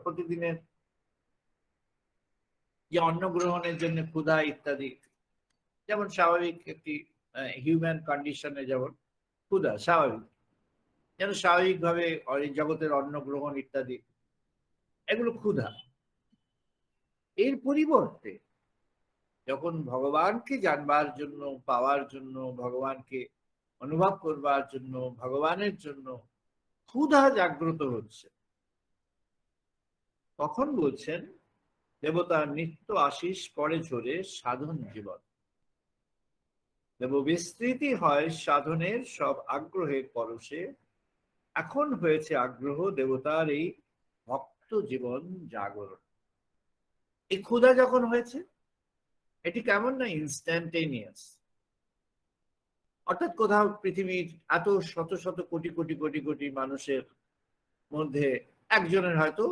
প্রতিদিনের যে অন্ন গ্রহণের জন্য ক্ষুধা ইত্যাদি, যেমন স্বাভাবিক একটি হিউম্যান কন্ডিশনে যেমন ক্ষুধা স্বাভাবিক, যেন স্বাভাবিকভাবে জগতের অন্ন গ্রহণ ইত্যাদি এগুলো ক্ষুধা। এর পরিবর্তে যখন ভগবানকে জানবার জন্য, পাওয়ার জন্য, ভগবানকে অনুভব করবার জন্য, ভগবানের জন্য ক্ষুধা জাগ্রত হচ্ছে, তখন বলছেন দেবতার নিত্য আশিস পরে ঝরে সাধন জীবন। দেব বিস্তৃতি হয় সাধনের সব আগ্রহের পরশে, এখন হয়েছে আগ্রহ দেবতার এই ভক্ত জীবন জাগরণ। এই ক্ষুধা যখন হয়েছে এটি কেমন না ইনস্ট্যান্টেনিয়াস, অর্থাৎ কোথাও পৃথিবীর এত শত শত কোটি কোটি কোটি কোটি মানুষের মধ্যে একজনের হয়তো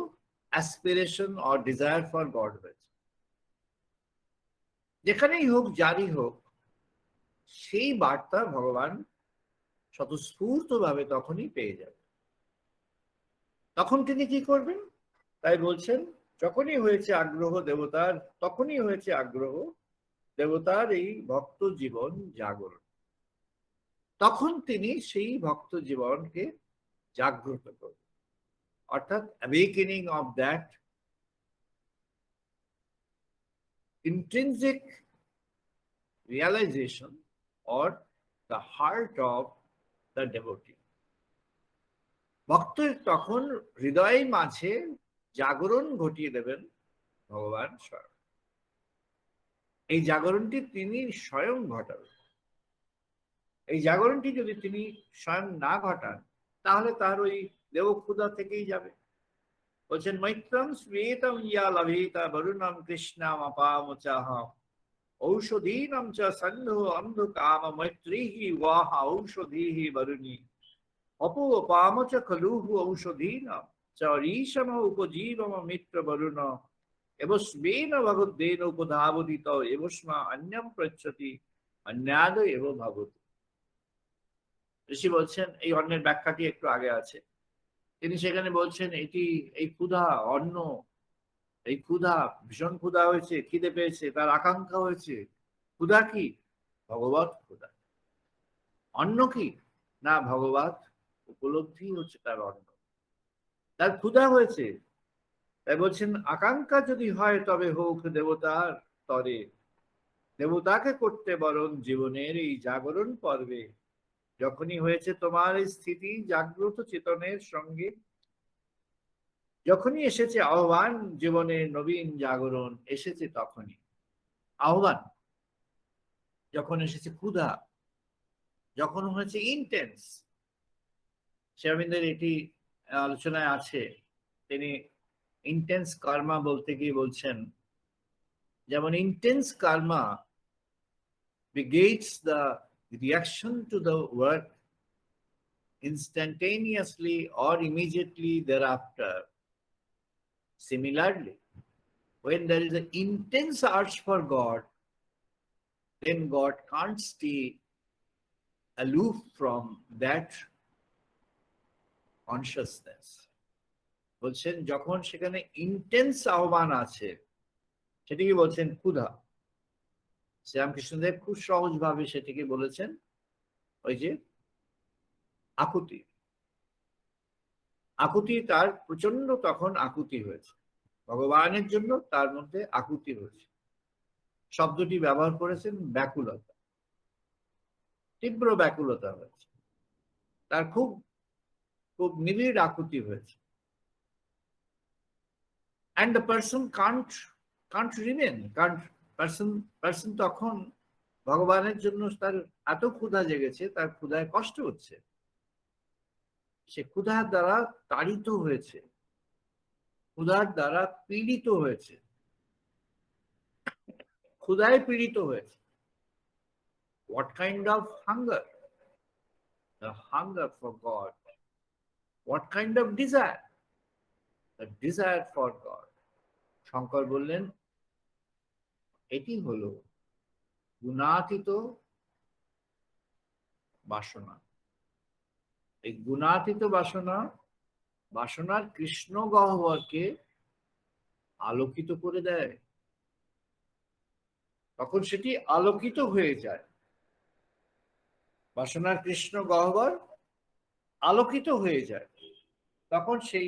aspiration or desire for god হয়েছে, যেখানেই হোক যারই হোক সেই বার্তা ভগবান স্বতঃস্ফূর্ত ভাবে তখনই পেয়ে যাবে। তখন তিনি কি করবেন তাই বলছেন যখনই হয়েছে আগ্রহ দেবতার, তখনই হয়েছে আগ্রহ দেবতার এই ভক্ত জীবন জাগরণ। তখন তিনি সেই ভক্ত জীবনকে জাগ্রত করবেন, অর্থাৎ awakening of that intrinsic realization or the heart of the devotee. ভক্তের তখন হৃদয়ের মাঝে জাগরণ ঘটিয়ে দেবেন ভগবান স্বয়ং। এই জাগরণটি তিনি স্বয়ং ঘটাবেন। এই জাগরণটি যদি তিনি স্বয়ং না ঘটান তাহলে তার ওই দেবক্ষুধা থেকেই যাবে, বলছেন মৈত্রম শ্বেতম ইয়া লভেতা বরুণম কৃষ্ণাম অপামচাহ ঔষধীনাম চ সন্ধু অন্ধু কাম মৈত্রীহি ওয়াহ ঔষধীহি বরুণী অপোপাম চ খলুহু ঔষধীনাম চ ঋষম উপজীবম মিত্র বরুণ এবস্মেন ভগদ্দেন উপধাবদিত এবস্মা অন্যম পৃচ্ছতি অন্যাদ এব ভবতি। ঋষি বলছেন, এই অন্যের ব্যাখ্যাটি একটু আগে আছে, তিনি সেখানে বলছেন এটি এই ক্ষুধা, অন্ন, এই ক্ষুধা, ভীষণ ক্ষুধা হয়েছে, খিদে পেয়েছে, তার আকাঙ্ক্ষা হয়েছে। ক্ষুধা কি? ভগবত ক্ষুধা। অন্ন কি? না, ভগবত উপলব্ধি হচ্ছে তার অন্ন। তার ক্ষুধা হয়েছে, তাই বলছেন আকাঙ্ক্ষা যদি হয় তবে হোক দেবতার তরে, দেবতাকে করতে বরণ জীবনের এই জাগরণ পর্বে। যখনই হয়েছে তোমার এই স্থিতি জাগ্রত চেতনের সঙ্গে, যখনই এসেছে আহ্বান জীবনের নবীন জাগরণ এসেছে, তখনই আহ্বান, যখন এসেছে ক্ষুধা, যখন হয়েছে ইন্টেন্স। শ্রী অরবিন্দের এটি আলোচনায় আছে, তিনি ইন্টেন্স কর্মা বলতে গিয়ে বলছেন, যেমন intense Karma begets the reaction to the work instantaneously or immediately thereafter. Similarly, when there is an intense search for God, then God can't stay aloof from that consciousness. বলছেন যখন সেখানে ইন্টেন্স আহ্বান আছে, সেটিকে বলছেন ক্ষুধা। শ্রীরামকৃষ্ণদেব খুব সহজভাবে সেটিকে বলেছেন ওই যে আকুতি। আকুতি, তার প্রচন্ড তখন আকুতি হয়েছে ভগবানের জন্য, তার মধ্যে আকুতি হয়েছে। শব্দটি ব্যবহার করেছেন ব্যাকুলতা, তীব্র ব্যাকুলতা হয়েছে, তার খুব খুব নিবিড় আকুতি হয়েছে। And the person can't remain, person তখন ভগবানের জন্য তার এত ক্ষুধা জেগেছে, তার ক্ষুধায় কষ্ট হচ্ছে, সে ক্ষুধার দ্বারা তাড়িত হয়েছে, ক্ষুধার দ্বারা পীড়িত হয়েছে, ক্ষুধায় পীড়িত হয়েছে। What kind of hunger? The hunger for God. What kind of desire? The desire for God. Shankar বললেন এটি হলো গুণাতীত বাসনা। এই গুণাতীত বাসনা, বাসনার কৃষ্ণ গহ্বরকে আলোকিত করে দেয়, তখন সেটি আলোকিত হয়ে যায়। বাসনার কৃষ্ণ গহ্বর আলোকিত হয়ে যায়, তখন সেই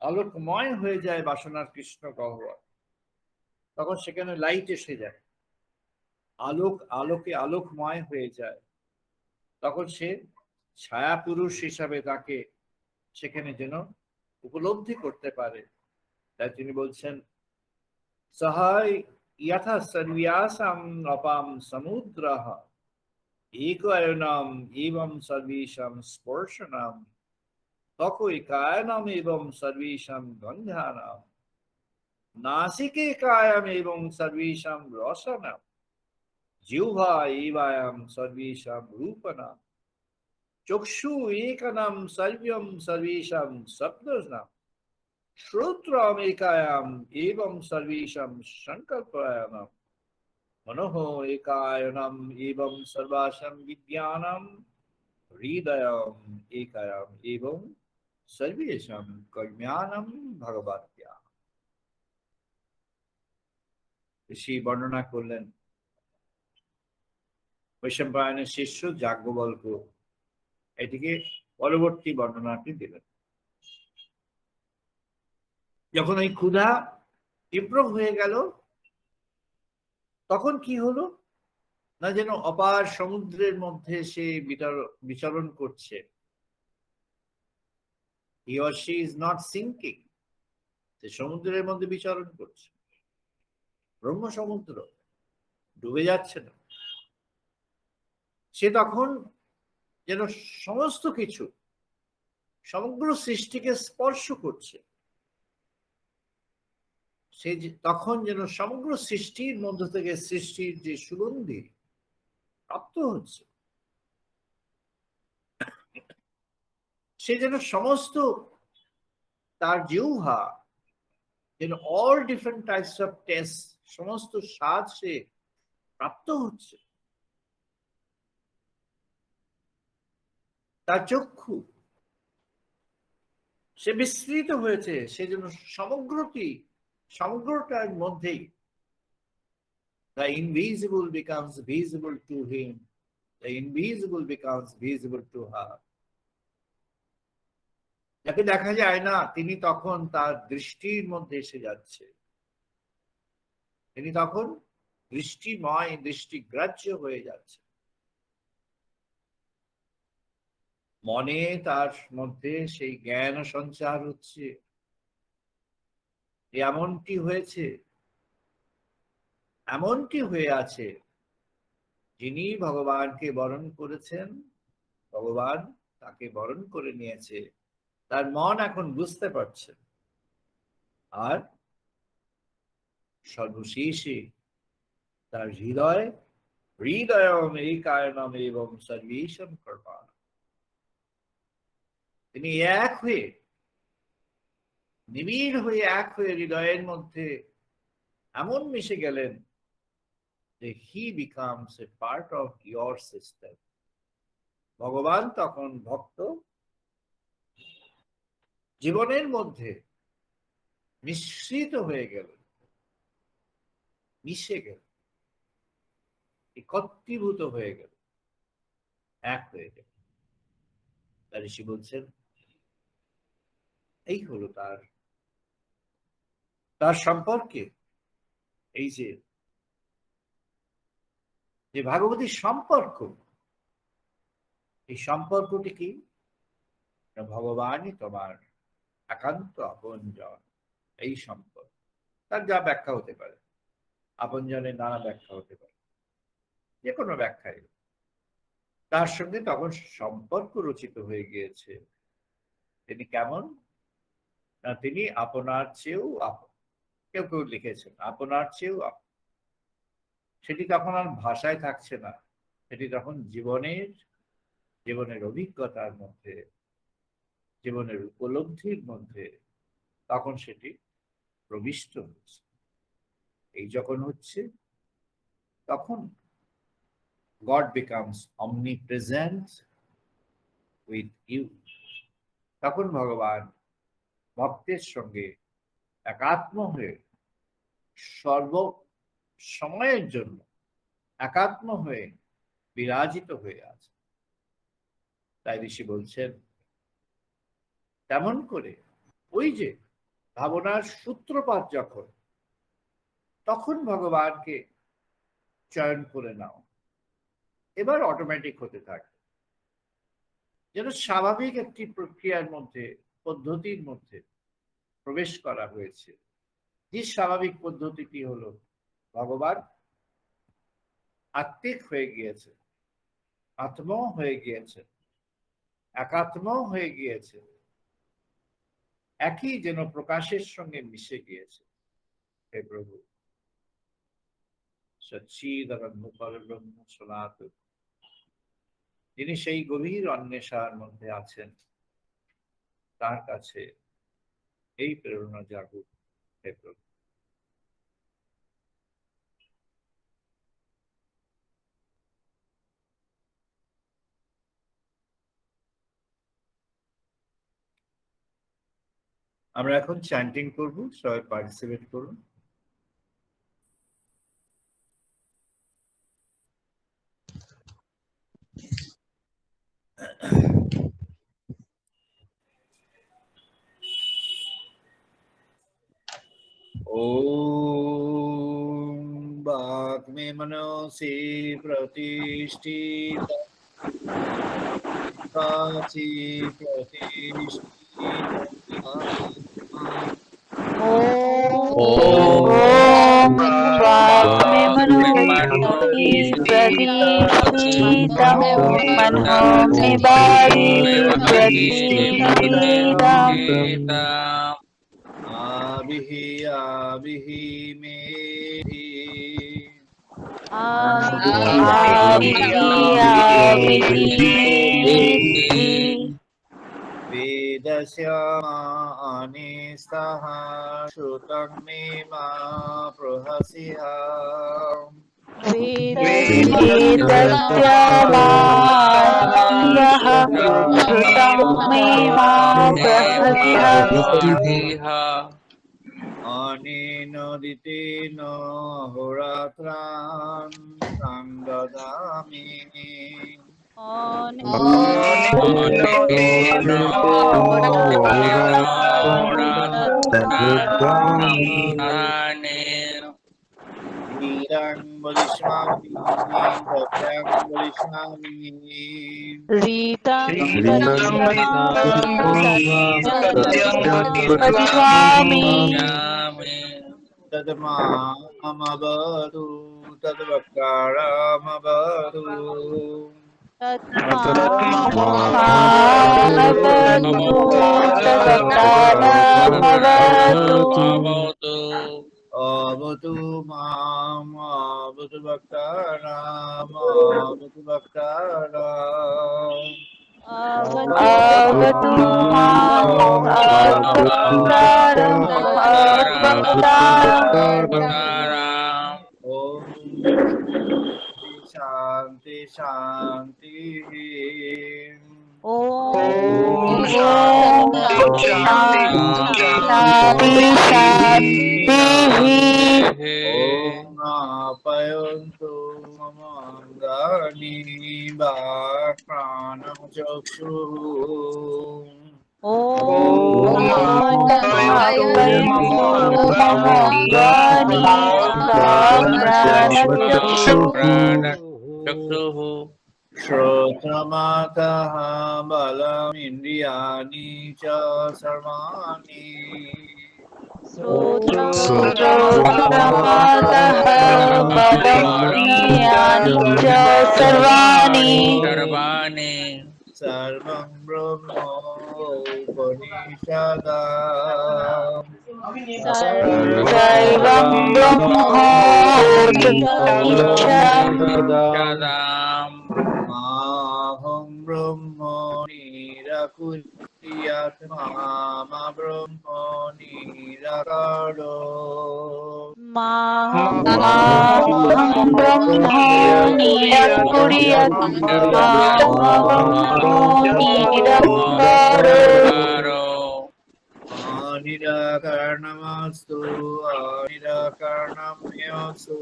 আলোকময় হয়ে যায় বাসনার কৃষ্ণ গহ্বর। তখন সেখানে লাইট এসে যায়, আলোকে আলোকময় হয়ে যায়। তখন সে ছায়া পুরুষ হিসাবে তাকে সেখানে যেন উপলব্ধি করতে পারে। তাই তিনি বলছেন সহায় যথা সর্ব্যাসাম অপাম সমুদ্রঃ একয়নম এবং সর্বেষাং স্পর্শনম ত্বকৈকায়নম এবং সর্বেষাং গন্ধানাম নাসিকে কায়ম এবং সর্বেষাং রসনাম জিহ্বা এবায়াম সর্বেষাং রূপনাম চক্ষু একনম সর্বম সর্বেষাং শব্দনাম শ্রোত্রম একায়াম এবং সর্বেষাং সংকল্পায়াম মনোঃ একায়নম এবং সর্বাসাং বিজ্ঞানম হৃদয়ম একায়াম এবং সর্বেষাং কর্ম্যানম ভগবত্যা। ঋষি বর্ণনা করলেন বৈশম্পায়নের শিষ্য যাজ্ঞবল্ক্য এটিকে পরবর্তী বর্ণনাটি দিলেন। যখন এই ক্ষুধা তীব্র হয়ে গেল, তখন কি হলো না, যেন অপার সমুদ্রের মধ্যে সে বিচরণ করছে। He or she is not sinking, সে সমুদ্রের মধ্যে বিচরণ করছে, ব্রহ্ম সমুদ্র, ডুবে যাচ্ছে না। সে তখন যেন সমস্ত কিছু, সমগ্র সৃষ্টিকে স্পর্শ করছে, সে তখন যেন সমগ্র সৃষ্টির মধ্য থেকে সৃষ্টির যে সুগন্ধি প্রাপ্ত হচ্ছে, সে যেন সমস্ত তার জিহ্বা যেন all different types of test, সমস্ত স্বাদ সে প্রাপ্ত হচ্ছে। তার চক্ষু সে বিস্তৃত হয়েছে, সে যেন সমগ্রটার মধ্যেই the invisible becomes visible to him, the invisible becomes visible to her. যাকে দেখা যায় না তিনি তখন তার দৃষ্টির মধ্যে এসে যাচ্ছে, তিনি তখন দৃষ্টিময়, দৃষ্টিগ্রাহ্য হয়ে যাচ্ছে। মনে তার মধ্যে সেই জ্ঞান সঞ্চার হচ্ছে। এমনটি হয়েছে, এমনটি হয়ে আছে, যিনি ভগবানকে বরণ করেছেন, ভগবান তাকে বরণ করে নিয়েছে, তার মন এখন বুঝতে পারছে। আর সর্বশেষে তার হৃদয়ম এইকায়নম এবং সর্বেশম কর্মা, তিনি এক হয়ে, নিবিড় হয়ে, এক হয়ে হৃদয়ের মধ্যে এমন মিশে গেলেন যে he becomes a part of your system. ভগবান তখন ভক্ত জীবনের মধ্যে মিশ্রিত হয়ে গেলেন, মিশে গেল, একত্রীভূত হয়ে গেল, এক হয়ে গেল। তার ঋষি বলছেন এই হলো তার সম্পর্কে এই যে ভাগবতীর সম্পর্ক, এই সম্পর্কটি কি? ভগবানই তোমার একান্ত আপনজন, এই সম্পর্ক। তার যা ব্যাখ্যা হতে পারে, আপনজনের নানা ব্যাখ্যা হতে পারে, যে কোনো ব্যাখ্যায় তার সঙ্গে তখন সম্পর্ক রচিত হয়ে গিয়েছে। তিনি কেমন না, তিনি আপনার চেয়েও আপন। কেউ কেউ লিখেছেন আপনার চেয়েও আপন। সেটি তখন আর ভাষায় থাকছে না, সেটি তখন জীবনের অভিজ্ঞতার মধ্যে, জীবনের উপলব্ধির মধ্যে তখন সেটি প্রবিষ্ট হচ্ছে। এই যখন হচ্ছে তখন God becomes omnipresent with you. তখন ভগবান ভক্তের সঙ্গে একাত্ম হয়ে, সর্ব সময়ের জন্য একাত্ম হয়ে বিরাজিত হয়ে আছে। তাই ঋষি বলছেন তেমন করে ওই যে ভাবনার সূত্রপাত যখন, তখন ভগবানকে চয়ন করে নাও, এবার অটোমেটিক হতে থাকে। যেন স্বাভাবিক একটি প্রক্রিয়ার মধ্যে, পদ্ধতির মধ্যে প্রবেশ করা হয়েছে। যে স্বাভাবিক পদ্ধতিটি হলো ভগবান আত্মিক হয়ে গিয়েছে, আত্ম হয়ে গিয়েছে, একাত্ম হয়ে গিয়েছে, একই যেন প্রকাশের সঙ্গে মিশে গিয়েছে। হে প্রভু সচ্চিদানন্দ পরব্রহ্ম সনাতন, যিনি সেই গভীর অন্বেষার মধ্যে আছেন, তার কাছে এই প্রেরণা জাগুক। হে প্রভু। আমরা এখন চ্যান্টিং করব, সবাই পার্টিসিপেট করুন। ओम वाक् में मनसि प्रतिष्ठिता, वाचि प्रतिष्ठिता, ओम स्वात्मे मनोहि प्रतिष्ठितं मनो मे वारि प्रतिष्ठितम्। आविहि आविहि मेहि वेदस्य मानिस्तः श्रुतं मे मा प्रहसिह अनेन दितेन होरात्रान् संददामि धीरं वदिष्यामि सत्यं वदिष्यामि तद्मामवतु तद्वक्तारमवतु अवतु माम् अवतु वक्तारम् अवतु वक्तारम् ओम शांति शांति ओम आपयन्तु मम अंगानि प्राणं चक्षुः श्रोत्रमातः बलमिन्द्रियाणि च सर्वाणि सर्वं ब्रह्मोपनिषदाम् माहं ब्रह्म निरकुर्यात्मा मा ब्रह्म निराकारो निराकरणमस्तु निराकरणमस्तु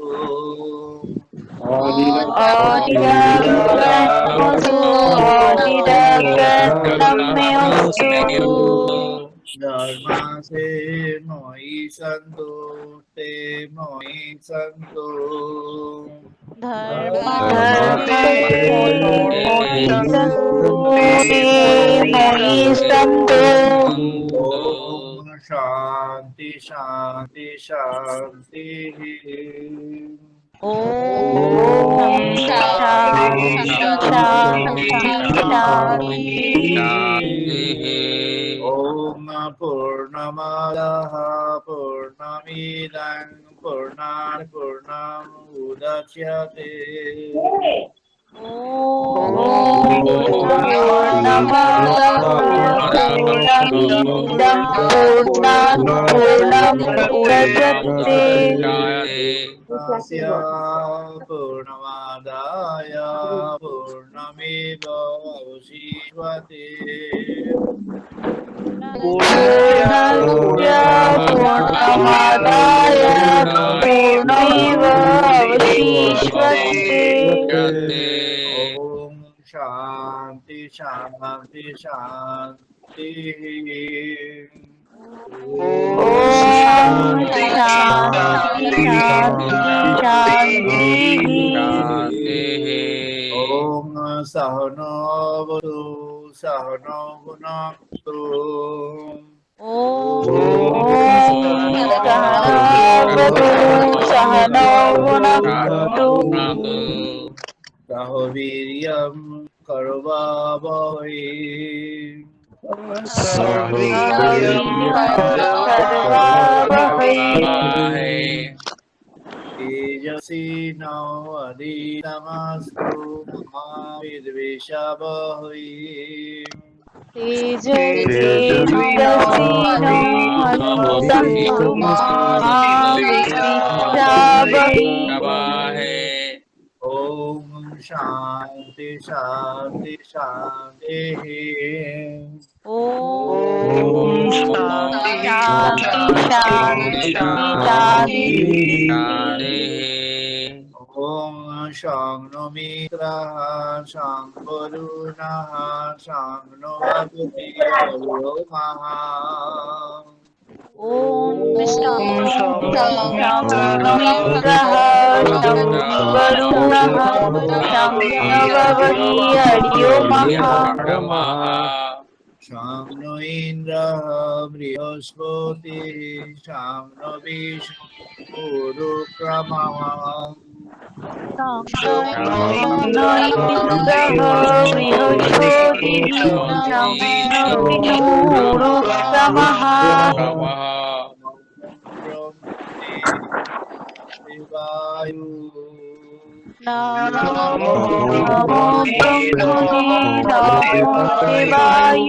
धर्मासे मोहि सन्तु ते मोहि सन्तु ओम शांति शांति शांति ओम पूर्णमदः पूर्णमिदं पूर्णात् पूर्णमुदच्यते पूर्णमादाय पूर्णमेवावशिष्यते ओम शांति शांति शांति ओम सहनो भवतु सहनो भुनक्तु सह वीर्यं करवावहै सर्वावहै तेजसी नवदीतमस्तु मा विद्विषावहै तेजस्विनो हस्तमाविद्विषावहै प्रवाहे ओम शांति शांति शांति ॐ शान्ति शान्ति शान्ति ओम शं मित्रः शं वरुणः शं नो अदिति महा ॐ शं वरुणः शं नवहि हरियो महा शं नो इंद्रः बृहस्पतिः शं नो विष्णुरुक्रमः नो इन्द्रः बृहस्पतिः शं विष्णुरुक्रमः शिवायु नमो ब्रह्मणे नमो शिवाय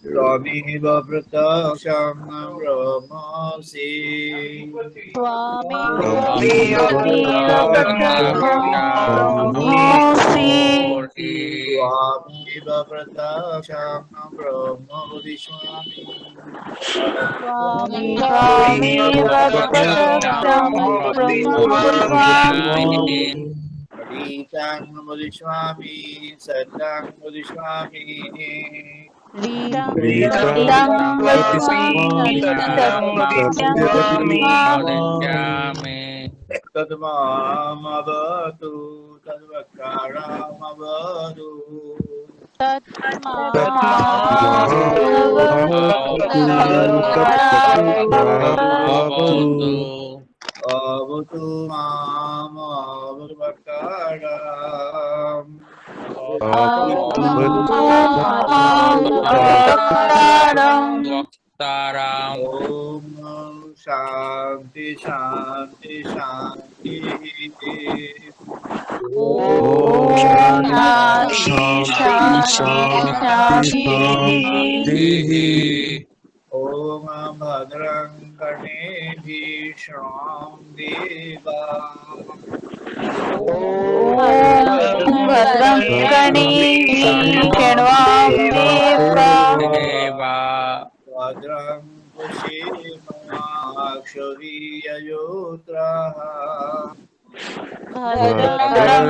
त्वमेव प्रत्यक्षं ब्रह्मासि त्वमेव ब्रह्मोऽसि त्वमेव प्रत्यक्षं ब्रह्म वदिष्यामि त्वमेव प्रत्यक्षं ब्रह्म वदिष्यामि रीतं वदिष्यामि सत्यं वदिष्यामि रीतं वदिष्यामि सत्यं वदिष्यामि तद्मामवतु तद्वक्तारमवतु अवतु मामवतु वक्तारम् वक्ताराम ओम शांति शांति शांति ओम भद्रं कर्णेभिः शृणां देवा भद्रं देवा भद्रं पश्येमाक्षवीययोत्राः भद्रं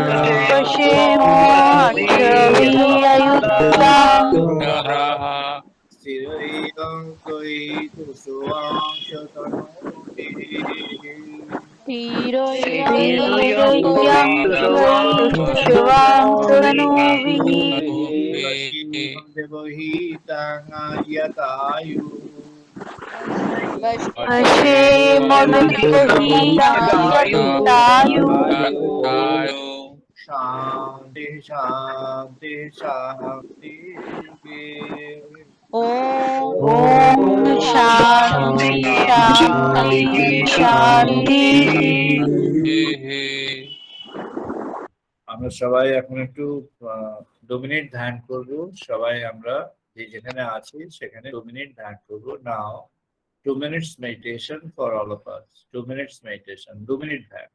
पश्येमाक्षवीर्ययुक्तां स्थिरैरङ्गैस्तुष्वांशतनूभिः देवहितायतायु शांति शांति शांति ओम शांति शांति शांति আমরা সবাই এখন একটু 2 মিনিট ধ্যান করব সবাই আমরা যে যেখানে আছি সেখানে 2 মিনিট ধ্যান করব নাও 2 minutes meditation for all of us 2 minutes meditation 2 minute ধ্যান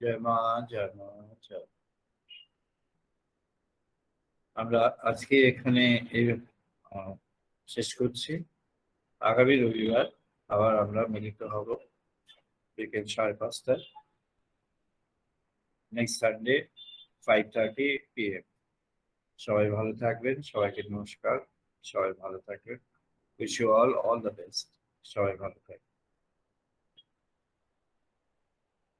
জয় মা, জয় মা, জয়। আমরা আজকে এখানে শেষ করছি। আগামী রবিবার আবার আমরা মিলিত হব বিকেল 5:30টায়। Next Sunday 5:30 PM। সবাই ভালো থাকবেন, সবাইকে নমস্কার, সবাই ভালো থাকবেন। Wish you all the best. সবাই ভালো থাকবেন।